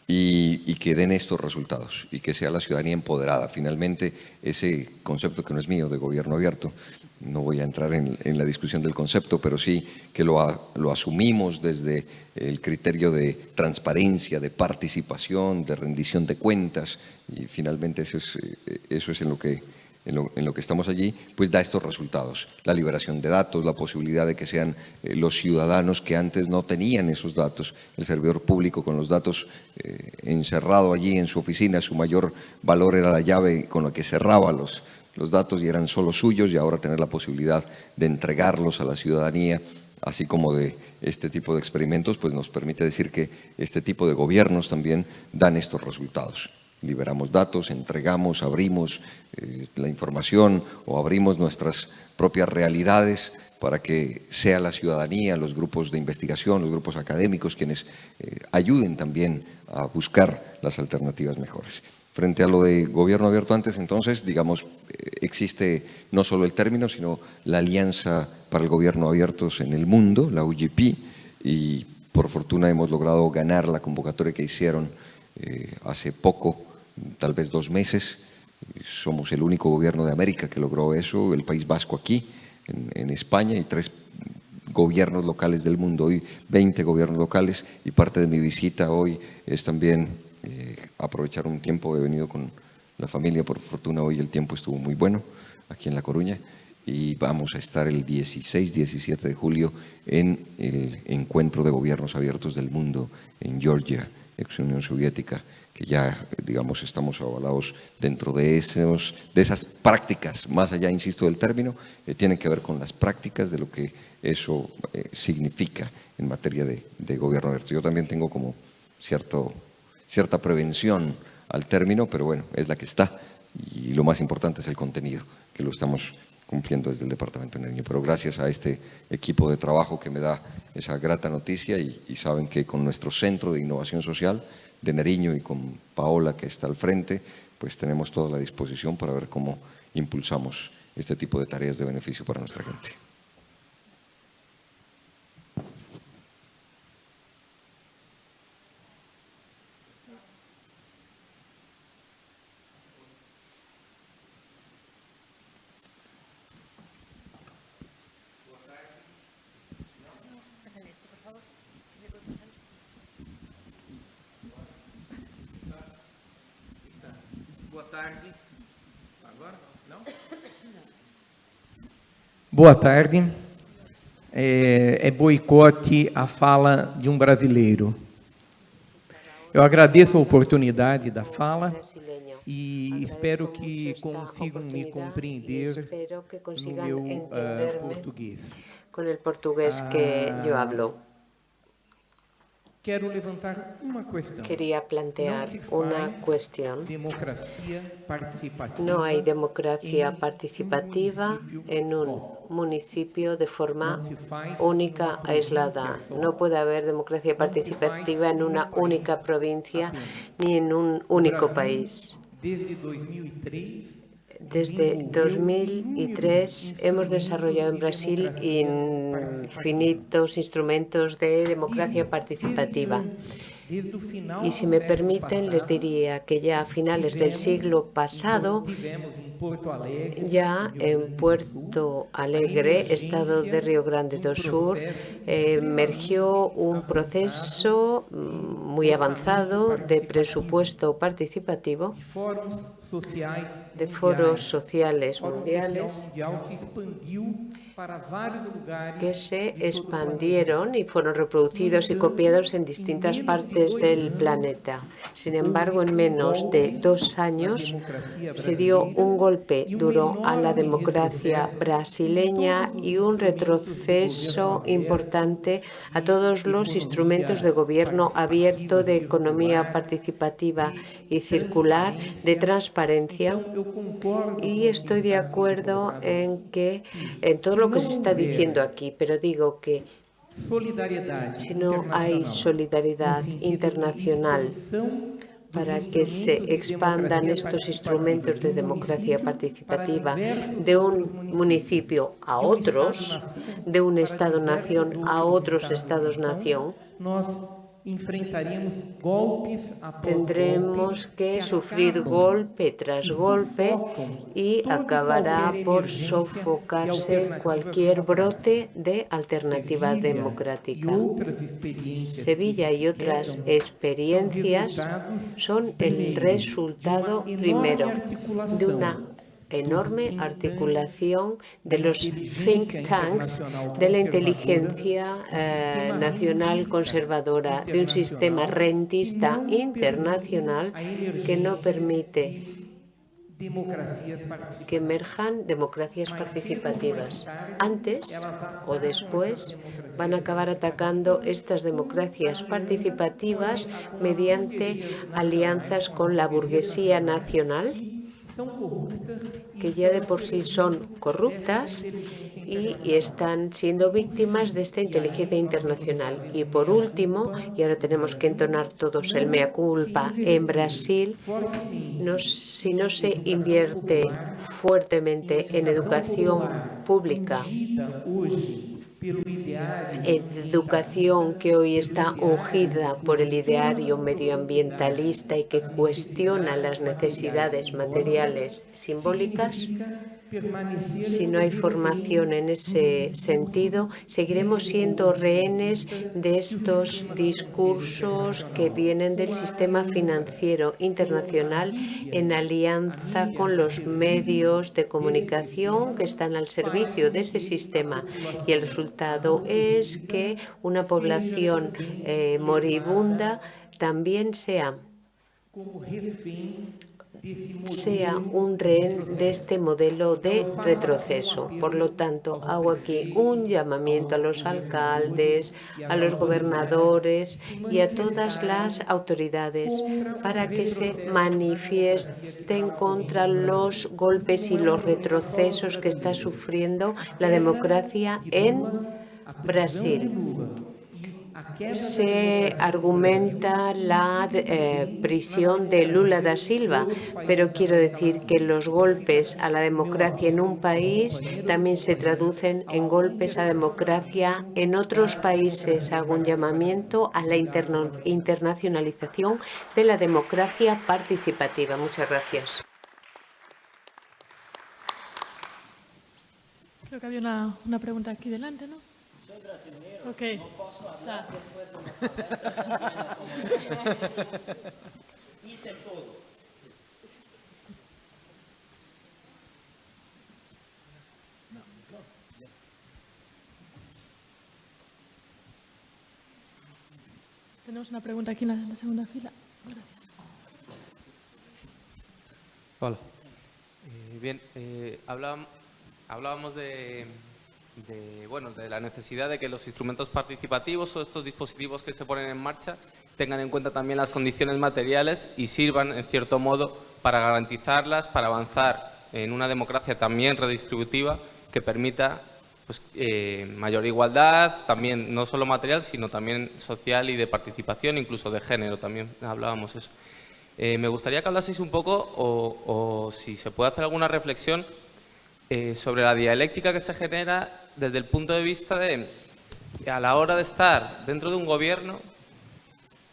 y que den estos resultados y que sea la ciudadanía empoderada. Finalmente, ese concepto que no es mío de gobierno abierto, no voy a entrar en la discusión del concepto, pero sí que lo asumimos desde el criterio de transparencia, de participación, de rendición de cuentas y finalmente eso es en lo que estamos allí, pues da estos resultados. La liberación de datos, la posibilidad de que sean los ciudadanos que antes no tenían esos datos, el servidor público con los datos encerrado allí en su oficina, su mayor valor era la llave con la que cerraba los datos y eran solo suyos y ahora tener la posibilidad de entregarlos a la ciudadanía, así como de este tipo de experimentos, pues nos permite decir que este tipo de gobiernos también dan estos resultados. Liberamos datos, entregamos, abrimos la información o abrimos nuestras propias realidades para que sea la ciudadanía, los grupos de investigación, los grupos académicos quienes ayuden también a buscar las alternativas mejores. Frente a lo de gobierno abierto antes, entonces, digamos, existe no solo el término, sino la Alianza para el Gobierno Abierto en el mundo, la UGP, y por fortuna hemos logrado ganar la convocatoria que hicieron hace poco, tal vez 2 meses. Somos el único gobierno de América que logró eso, el País Vasco aquí, en España, y 3 gobiernos locales del mundo, hoy 20 gobiernos locales, y parte de mi visita hoy es también aprovechar un tiempo. He venido con la familia, por fortuna hoy el tiempo estuvo muy bueno aquí en La Coruña y vamos a estar el 16-17 de julio en el Encuentro de Gobiernos Abiertos del Mundo en Georgia, ex Unión Soviética, que ya, digamos, estamos avalados dentro de esas prácticas, más allá, insisto, del término, tienen que ver con las prácticas de lo que eso significa en materia de gobierno abierto. Yo también tengo como cierta prevención al término, pero bueno, es la que está y lo más importante es el contenido, que lo estamos cumpliendo desde el Departamento de Nariño. Pero gracias a este equipo de trabajo que me da esa grata noticia y saben que con nuestro Centro de Innovación Social de Nariño y con Paola, que está al frente, pues tenemos toda la disposición para ver cómo impulsamos este tipo de tareas de beneficio para nuestra gente. Boa tarde. É boicote à fala de um brasileiro. Eu agradeço a oportunidade da fala e espero que consigam me compreender no meu português. Con el portugués que yo hablo. Quero levantar uma questão. Quería plantear una cuestión. No hay democracia participativa en un municipio de forma única, aislada. No puede haber democracia participativa en una única provincia ni en un único país. Desde 2003 hemos desarrollado en Brasil infinitos instrumentos de democracia participativa. Y si me permiten, les diría que ya a finales del siglo pasado, ya en Puerto Alegre, estado de Río Grande do Sur, emergió un proceso muy avanzado de presupuesto participativo, de foros sociales mundiales que se expandieron y fueron reproducidos y copiados en distintas partes del planeta. Sin embargo, en menos de 2 años se dio un golpe duro a la democracia brasileña y un retroceso importante a todos los instrumentos de gobierno abierto, de economía participativa y circular, de transparencia. Y estoy de acuerdo en todo lo que se está diciendo aquí, pero digo que si no hay solidaridad internacional para que se expandan estos instrumentos de democracia participativa de un municipio a otros, de un Estado-nación a otros Estados-nación, tendremos que sufrir golpe tras golpe y acabará por sofocarse cualquier brote de alternativa democrática. Sevilla y otras experiencias son el resultado, primero, de una enorme articulación de los think tanks, de la inteligencia nacional conservadora, de un sistema rentista internacional que no permite que emerjan democracias participativas. Antes o después van a acabar atacando estas democracias participativas mediante alianzas con la burguesía nacional, que ya de por sí son corruptas y están siendo víctimas de esta inteligencia internacional. Y por último, y ahora tenemos que entonar todos el mea culpa, en Brasil, si no se invierte fuertemente en educación pública, educación que hoy está ungida por el ideario medioambientalista y que cuestiona las necesidades materiales simbólicas, si no hay formación en ese sentido, seguiremos siendo rehenes de estos discursos que vienen del sistema financiero internacional en alianza con los medios de comunicación que están al servicio de ese sistema. Y el resultado es que una población moribunda también sea un rehén de este modelo de retroceso. Por lo tanto, hago aquí un llamamiento a los alcaldes, a los gobernadores y a todas las autoridades para que se manifiesten contra los golpes y los retrocesos que está sufriendo la democracia en Brasil. Se argumenta la prisión de Lula da Silva, pero quiero decir que los golpes a la democracia en un país también se traducen en golpes a la democracia en otros países. Hago un llamamiento a la internacionalización de la democracia participativa. Muchas gracias. Creo que había una pregunta aquí delante, ¿no? Soy brasileño, okay. No posso hablar después de una palabra. Hice todo. Tenemos una pregunta aquí en la segunda fila. Gracias. Hola. Bien, hablábamos de la necesidad de que los instrumentos participativos o estos dispositivos que se ponen en marcha tengan en cuenta también las condiciones materiales y sirvan, en cierto modo, para garantizarlas, para avanzar en una democracia también redistributiva que permita mayor igualdad, también no solo material, sino también social y de participación, incluso de género, también hablábamos eso. Me gustaría que hablaseis un poco, o si se puede hacer alguna reflexión, sobre la dialéctica que se genera desde el punto de vista de, a la hora de estar dentro de un gobierno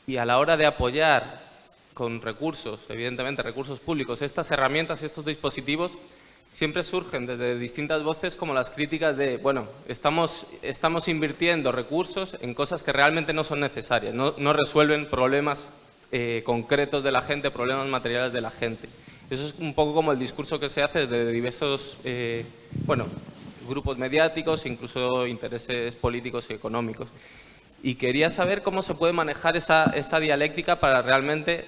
y a la hora de apoyar con recursos, evidentemente recursos públicos, estas herramientas y estos dispositivos, siempre surgen desde distintas voces como las críticas de, bueno, estamos invirtiendo recursos en cosas que realmente no son necesarias, no resuelven problemas concretos de la gente, problemas materiales de la gente. Eso es un poco como el discurso que se hace desde diversos grupos mediáticos e incluso intereses políticos y económicos. Y quería saber cómo se puede manejar esa dialéctica para realmente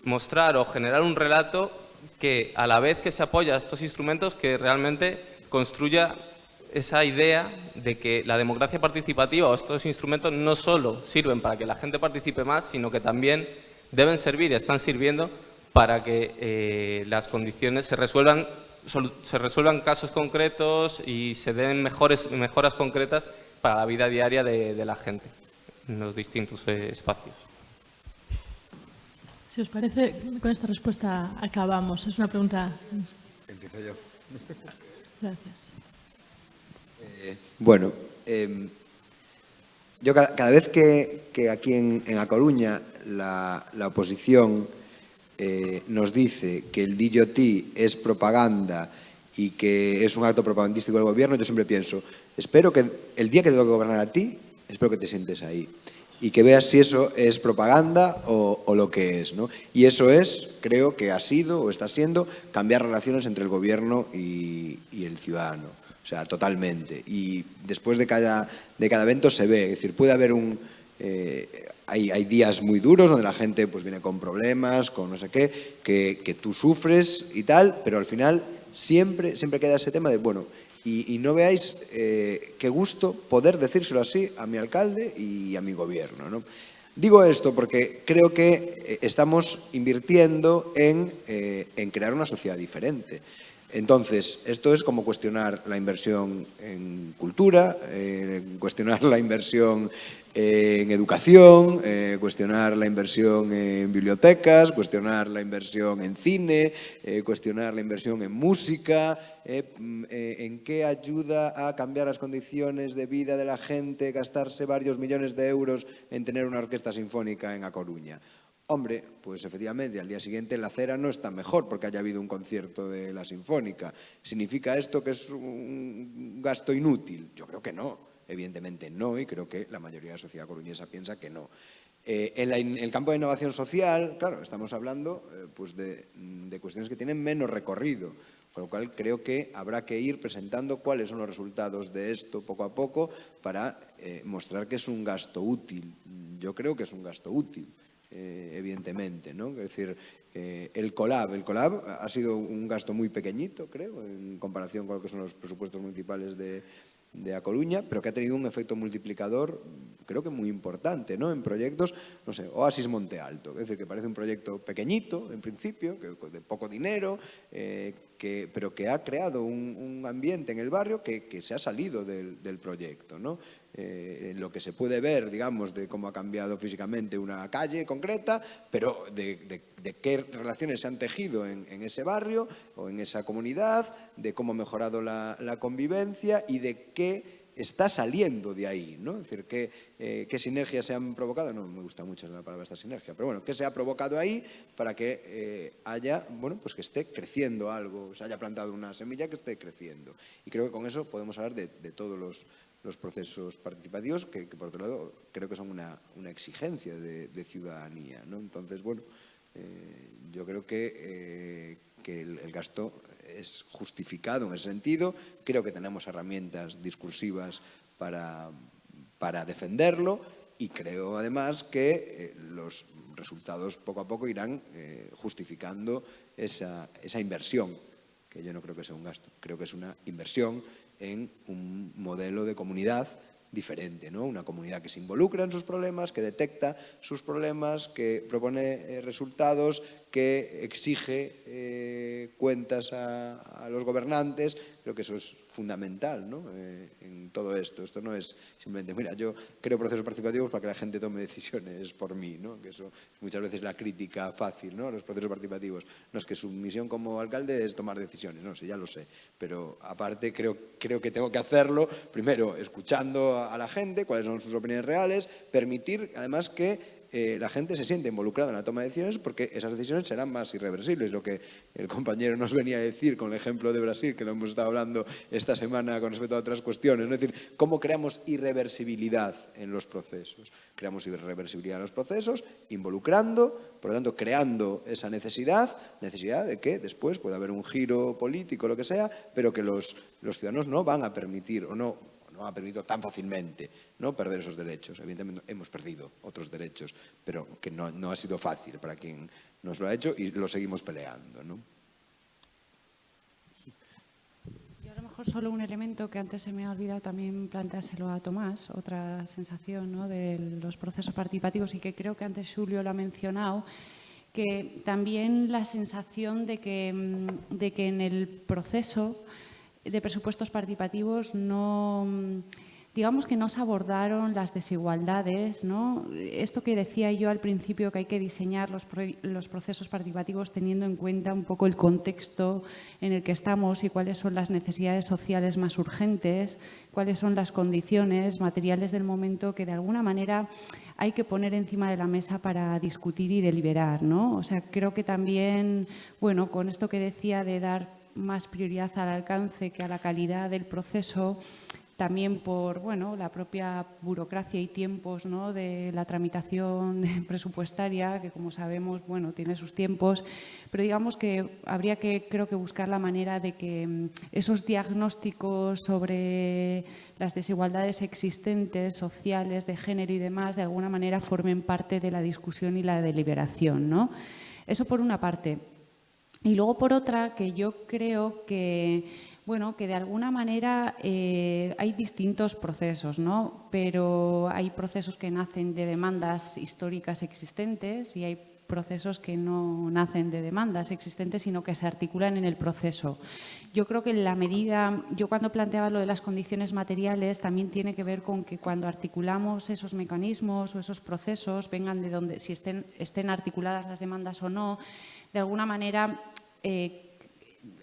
mostrar o generar un relato que, a la vez que se apoya a estos instrumentos, que realmente construya esa idea de que la democracia participativa o estos instrumentos no solo sirven para que la gente participe más, sino que también deben servir y están sirviendo para que las condiciones se resuelvan casos concretos y se den mejoras concretas para la vida diaria de la gente en los distintos espacios. Si os parece, con esta respuesta acabamos. Es una pregunta... Empiezo yo. Gracias. Bueno, yo cada vez que aquí en A Coruña la oposición nos dice que el DJT es propaganda y que es un acto propagandístico del gobierno, yo siempre pienso, espero que el día que te toque gobernar a ti, espero que te sientes ahí y que veas si eso es propaganda o lo que es, ¿no? Y eso es, creo que ha sido o está siendo, cambiar relaciones entre el gobierno y el ciudadano. O sea, totalmente. Y después de cada evento se ve, es decir, puede haber hay días muy duros donde la gente pues viene con problemas, con no sé qué, que tú sufres y tal, pero al final siempre queda ese tema de, bueno, y no veáis qué gusto poder decírselo así a mi alcalde y a mi gobierno, ¿no? Digo esto porque creo que estamos invirtiendo en crear una sociedad diferente. Entonces, esto es como cuestionar la inversión en cultura, cuestionar la inversión en educación, cuestionar la inversión en bibliotecas, cuestionar la inversión en cine, cuestionar la inversión en música, en qué ayuda a cambiar las condiciones de vida de la gente, gastarse varios millones de euros en tener una orquesta sinfónica en A Coruña. Hombre, pues efectivamente, al día siguiente la cera no está mejor porque haya habido un concierto de la Sinfónica. ¿Significa esto que es un gasto inútil? Yo creo que no, evidentemente no, y creo que la mayoría de la sociedad coruñesa piensa que no. En el campo de innovación social, claro, estamos hablando pues de cuestiones que tienen menos recorrido, con lo cual creo que habrá que ir presentando cuáles son los resultados de esto poco a poco para mostrar que es un gasto útil. Yo creo que es un gasto útil. Evidentemente, ¿no? Es decir, el COLAB ha sido un gasto muy pequeñito, creo, en comparación con lo que son los presupuestos municipales de A Coruña, pero que ha tenido un efecto multiplicador, creo que muy importante, ¿no? En proyectos, no sé, Oasis Monte Alto, es decir, que parece un proyecto pequeñito, en principio, de poco dinero, pero que ha creado un ambiente en el barrio que se ha salido del proyecto, ¿no? Lo que se puede ver, digamos, de cómo ha cambiado físicamente una calle concreta, pero de qué relaciones se han tejido en ese barrio o en esa comunidad, de cómo ha mejorado la convivencia y de qué está saliendo de ahí, ¿no? Es decir, qué sinergias se han provocado, no me gusta mucho la palabra esta sinergia, pero bueno, qué se ha provocado ahí para que haya, bueno, pues que esté creciendo algo, se haya plantado una semilla que esté creciendo. Y creo que con eso podemos hablar de todos los procesos participativos que por otro lado creo que son una exigencia de ciudadanía, ¿no? Entonces, bueno, yo creo que el gasto es justificado en ese sentido. Creo que tenemos herramientas discursivas para defenderlo y creo además que los resultados poco a poco irán justificando esa inversión, que yo no creo que sea un gasto, creo que es una inversión en un modelo de comunidad diferente, ¿no? Una comunidad que se involucra en sus problemas, que detecta sus problemas, que propone resultados, que exige cuentas a los gobernantes. Creo que eso es fundamental, ¿no? En todo esto. Esto no es simplemente, mira, yo creo procesos participativos para que la gente tome decisiones por mí, ¿no? Que eso es muchas veces la crítica fácil, ¿no? Los procesos participativos. No es que su misión como alcalde es tomar decisiones, no sé, ya lo sé. Pero aparte creo que tengo que hacerlo, primero, escuchando a la gente, cuáles son sus opiniones reales, permitir además que la gente se siente involucrada en la toma de decisiones, porque esas decisiones serán más irreversibles. Lo que el compañero nos venía a decir con el ejemplo de Brasil, que lo hemos estado hablando esta semana con respecto a otras cuestiones, ¿no? Es decir, cómo creamos irreversibilidad en los procesos. Creamos irreversibilidad en los procesos involucrando, por lo tanto, creando esa necesidad de que después pueda haber un giro político, lo que sea, pero que los ciudadanos no van a permitir o no ha permitido tan fácilmente, ¿no?, perder esos derechos. Evidentemente hemos perdido otros derechos, pero que no ha sido fácil para quien nos lo ha hecho y lo seguimos peleando, ¿no? Yo a lo mejor solo un elemento que antes se me ha olvidado también planteárselo a Tomás, otra sensación, ¿no?, de los procesos participativos, y que creo que antes Julio lo ha mencionado, que también la sensación de que en el proceso de presupuestos participativos digamos que no se abordaron las desigualdades, ¿no? Esto que decía yo al principio, que hay que diseñar los procesos participativos teniendo en cuenta un poco el contexto en el que estamos y cuáles son las necesidades sociales más urgentes, cuáles son las condiciones materiales del momento que de alguna manera hay que poner encima de la mesa para discutir y deliberar, ¿no? O sea, creo que también, bueno, con esto que decía de dar más prioridad al alcance que a la calidad del proceso, también por, bueno, la propia burocracia y tiempos, ¿no?, de la tramitación presupuestaria, que como sabemos, bueno, tiene sus tiempos, pero digamos que habría que, creo que, buscar la manera de que esos diagnósticos sobre las desigualdades existentes, sociales, de género y demás, de alguna manera formen parte de la discusión y la deliberación, ¿no? Eso por una parte. Y luego, por otra, que yo creo que, bueno, que de alguna manera hay distintos procesos, ¿no? Pero hay procesos que nacen de demandas históricas existentes y hay procesos que no nacen de demandas existentes, sino que se articulan en el proceso. Yo creo que en la medida, yo cuando planteaba lo de las condiciones materiales, también tiene que ver con que cuando articulamos esos mecanismos o esos procesos, vengan de donde, si estén articuladas las demandas o no, de alguna manera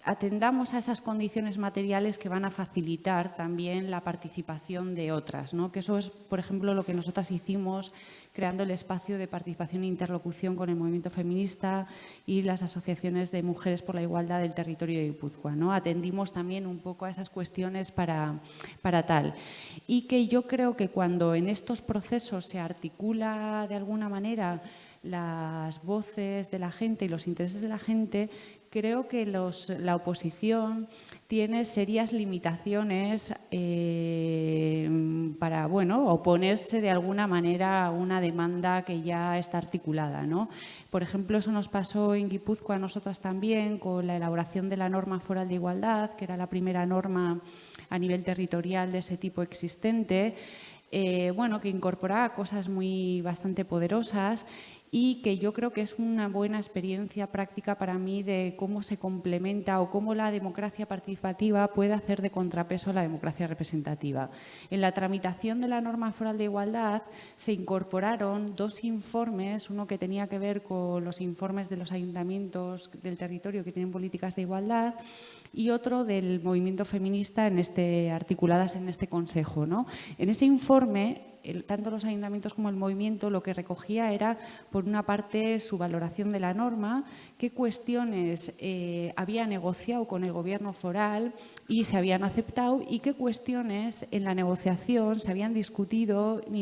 atendamos a esas condiciones materiales que van a facilitar también la participación de otras, ¿no? Que eso es, por ejemplo, lo que nosotras hicimos creando el espacio de participación e interlocución con el movimiento feminista y las asociaciones de mujeres por la igualdad del territorio de Guipúzcoa, ¿no? Atendimos también un poco a esas cuestiones para tal. Y que yo creo que cuando en estos procesos se articula de alguna manera las voces de la gente y los intereses de la gente, creo que la oposición tiene serias limitaciones para, bueno, oponerse de alguna manera a una demanda que ya está articulada, ¿no? Por ejemplo, eso nos pasó en Guipúzcoa a nosotras también con la elaboración de la norma foral de igualdad, que era la primera norma a nivel territorial de ese tipo existente, bueno, que incorporaba cosas bastante poderosas y que yo creo que es una buena experiencia práctica para mí de cómo se complementa o cómo la democracia participativa puede hacer de contrapeso a la democracia representativa. En la tramitación de la norma foral de igualdad se incorporaron 2 informes, uno que tenía que ver con los informes de los ayuntamientos del territorio que tienen políticas de igualdad y otro del movimiento feminista articuladas en este consejo, ¿no? En ese informe, tanto los ayuntamientos como el movimiento lo que recogía era, por una parte, su valoración de la norma, qué cuestiones había negociado con el Gobierno foral y se habían aceptado y qué cuestiones en la negociación se habían discutido y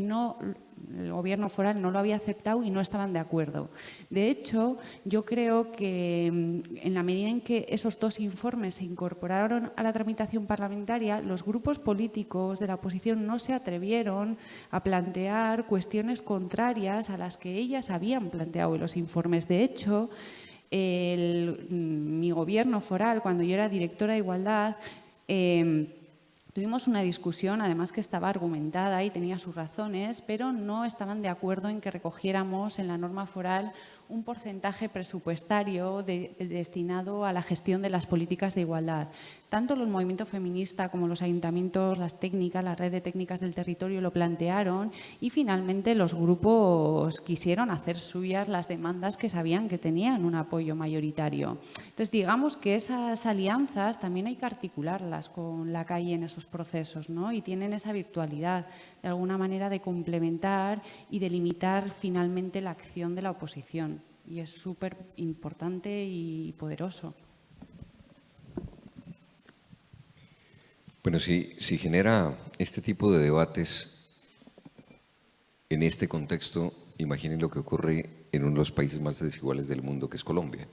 el Gobierno foral no lo había aceptado y no estaban de acuerdo. De hecho, yo creo que en la medida en que esos 2 informes se incorporaron a la tramitación parlamentaria, los grupos políticos de la oposición no se atrevieron a plantear cuestiones contrarias a las que ellas habían planteado en los informes. De hecho, mi Gobierno foral, cuando yo era directora de Igualdad, tuvimos una discusión, además que estaba argumentada y tenía sus razones, pero no estaban de acuerdo en que recogiéramos en la norma foral un porcentaje presupuestario destinado a la gestión de las políticas de igualdad. Tanto los movimientos feministas como los ayuntamientos, las técnicas, la red de técnicas del territorio lo plantearon y finalmente los grupos quisieron hacer suyas las demandas que sabían que tenían un apoyo mayoritario. Entonces, digamos que esas alianzas también hay que articularlas con la calle en esos procesos, ¿no? Y tienen esa virtualidad, de alguna manera, de complementar y de limitar finalmente la acción de la oposición. Y es súper importante y poderoso. Bueno, si genera este tipo de debates en este contexto, imaginen lo que ocurre en uno de los países más desiguales del mundo, que es Colombia.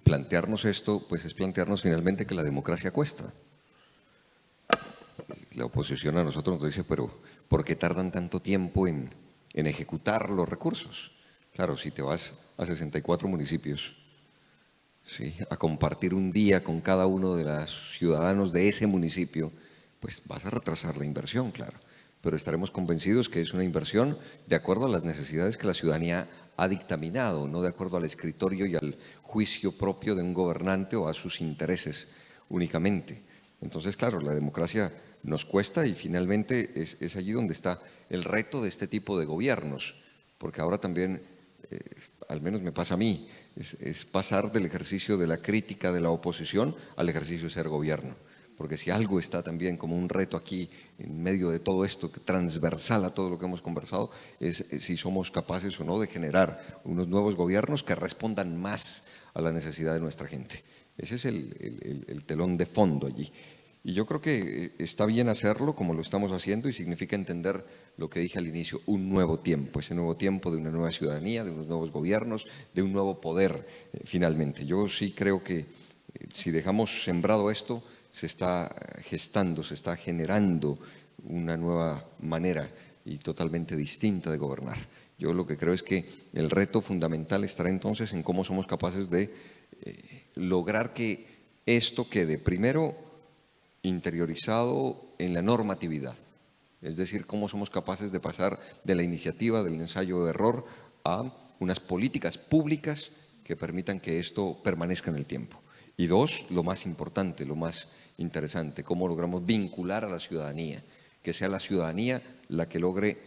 Plantearnos esto, pues es plantearnos finalmente que la democracia cuesta. La oposición a nosotros nos dice, pero ¿por qué tardan tanto tiempo en ejecutar los recursos? Claro, si te vas a 64 municipios, ¿sí?, a compartir un día con cada uno de los ciudadanos de ese municipio, pues vas a retrasar la inversión, claro. Pero estaremos convencidos que es una inversión de acuerdo a las necesidades que la ciudadanía ha dictaminado, no de acuerdo al escritorio y al juicio propio de un gobernante o a sus intereses únicamente. Entonces, claro, la democracia nos cuesta y finalmente es allí donde está el reto de este tipo de gobiernos, porque ahora también, al menos me pasa a mí, es pasar del ejercicio de la crítica de la oposición al ejercicio de ser gobierno. Porque si algo está también como un reto aquí, en medio de todo esto, transversal a todo lo que hemos conversado, es si somos capaces o no de generar unos nuevos gobiernos que respondan más a la necesidad de nuestra gente. Ese es el telón de fondo allí. Y yo creo que está bien hacerlo como lo estamos haciendo y significa entender lo que dije al inicio, un nuevo tiempo, ese nuevo tiempo de una nueva ciudadanía, de unos nuevos gobiernos, de un nuevo poder finalmente. Yo sí creo que si dejamos sembrado esto, se está gestando, se está generando una nueva manera y totalmente distinta de gobernar. Yo lo que creo es que el reto fundamental estará entonces en cómo somos capaces de lograr que esto quede primero interiorizado en la normatividad, es decir, cómo somos capaces de pasar de la iniciativa, del ensayo de error, a unas políticas públicas que permitan que esto permanezca en el tiempo. Y dos, lo más importante, lo más interesante, cómo logramos vincular a la ciudadanía, que sea la ciudadanía la que logre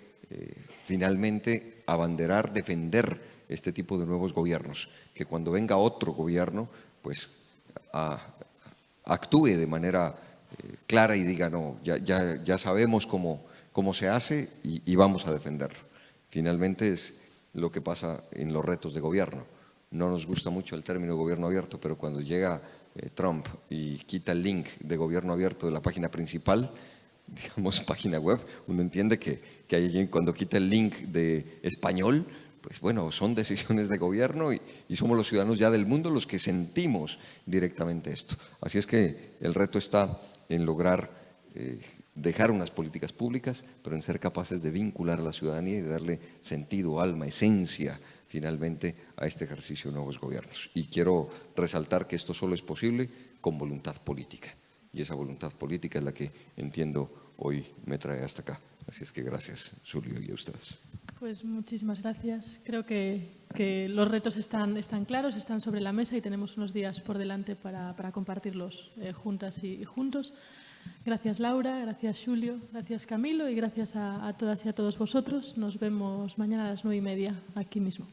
finalmente abanderar, defender este tipo de nuevos gobiernos, que cuando venga otro gobierno, pues actúe de manera clara y diga, no, ya sabemos cómo se hace y vamos a defenderlo. Finalmente es lo que pasa en los retos de gobierno. No nos gusta mucho el término gobierno abierto, pero cuando llega Trump y quita el link de gobierno abierto de la página principal, digamos página web, uno entiende que cuando quita el link de español, pues bueno, son decisiones de gobierno y somos los ciudadanos ya del mundo los que sentimos directamente esto. Así es que el reto está en lograr dejar unas políticas públicas, pero en ser capaces de vincular a la ciudadanía y de darle sentido, alma, esencia, finalmente, a este ejercicio de nuevos gobiernos. Y quiero resaltar que esto solo es posible con voluntad política. Y esa voluntad política es la que, entiendo, hoy me trae hasta acá. Así es que gracias, Julio, y a ustedes. Pues muchísimas gracias. Creo que los retos están claros, están sobre la mesa y tenemos unos días por delante para compartirlos juntas y juntos. Gracias, Laura, gracias, Julio, gracias, Camilo, y gracias a todas y a todos vosotros. Nos vemos mañana a las 9:30 aquí mismo.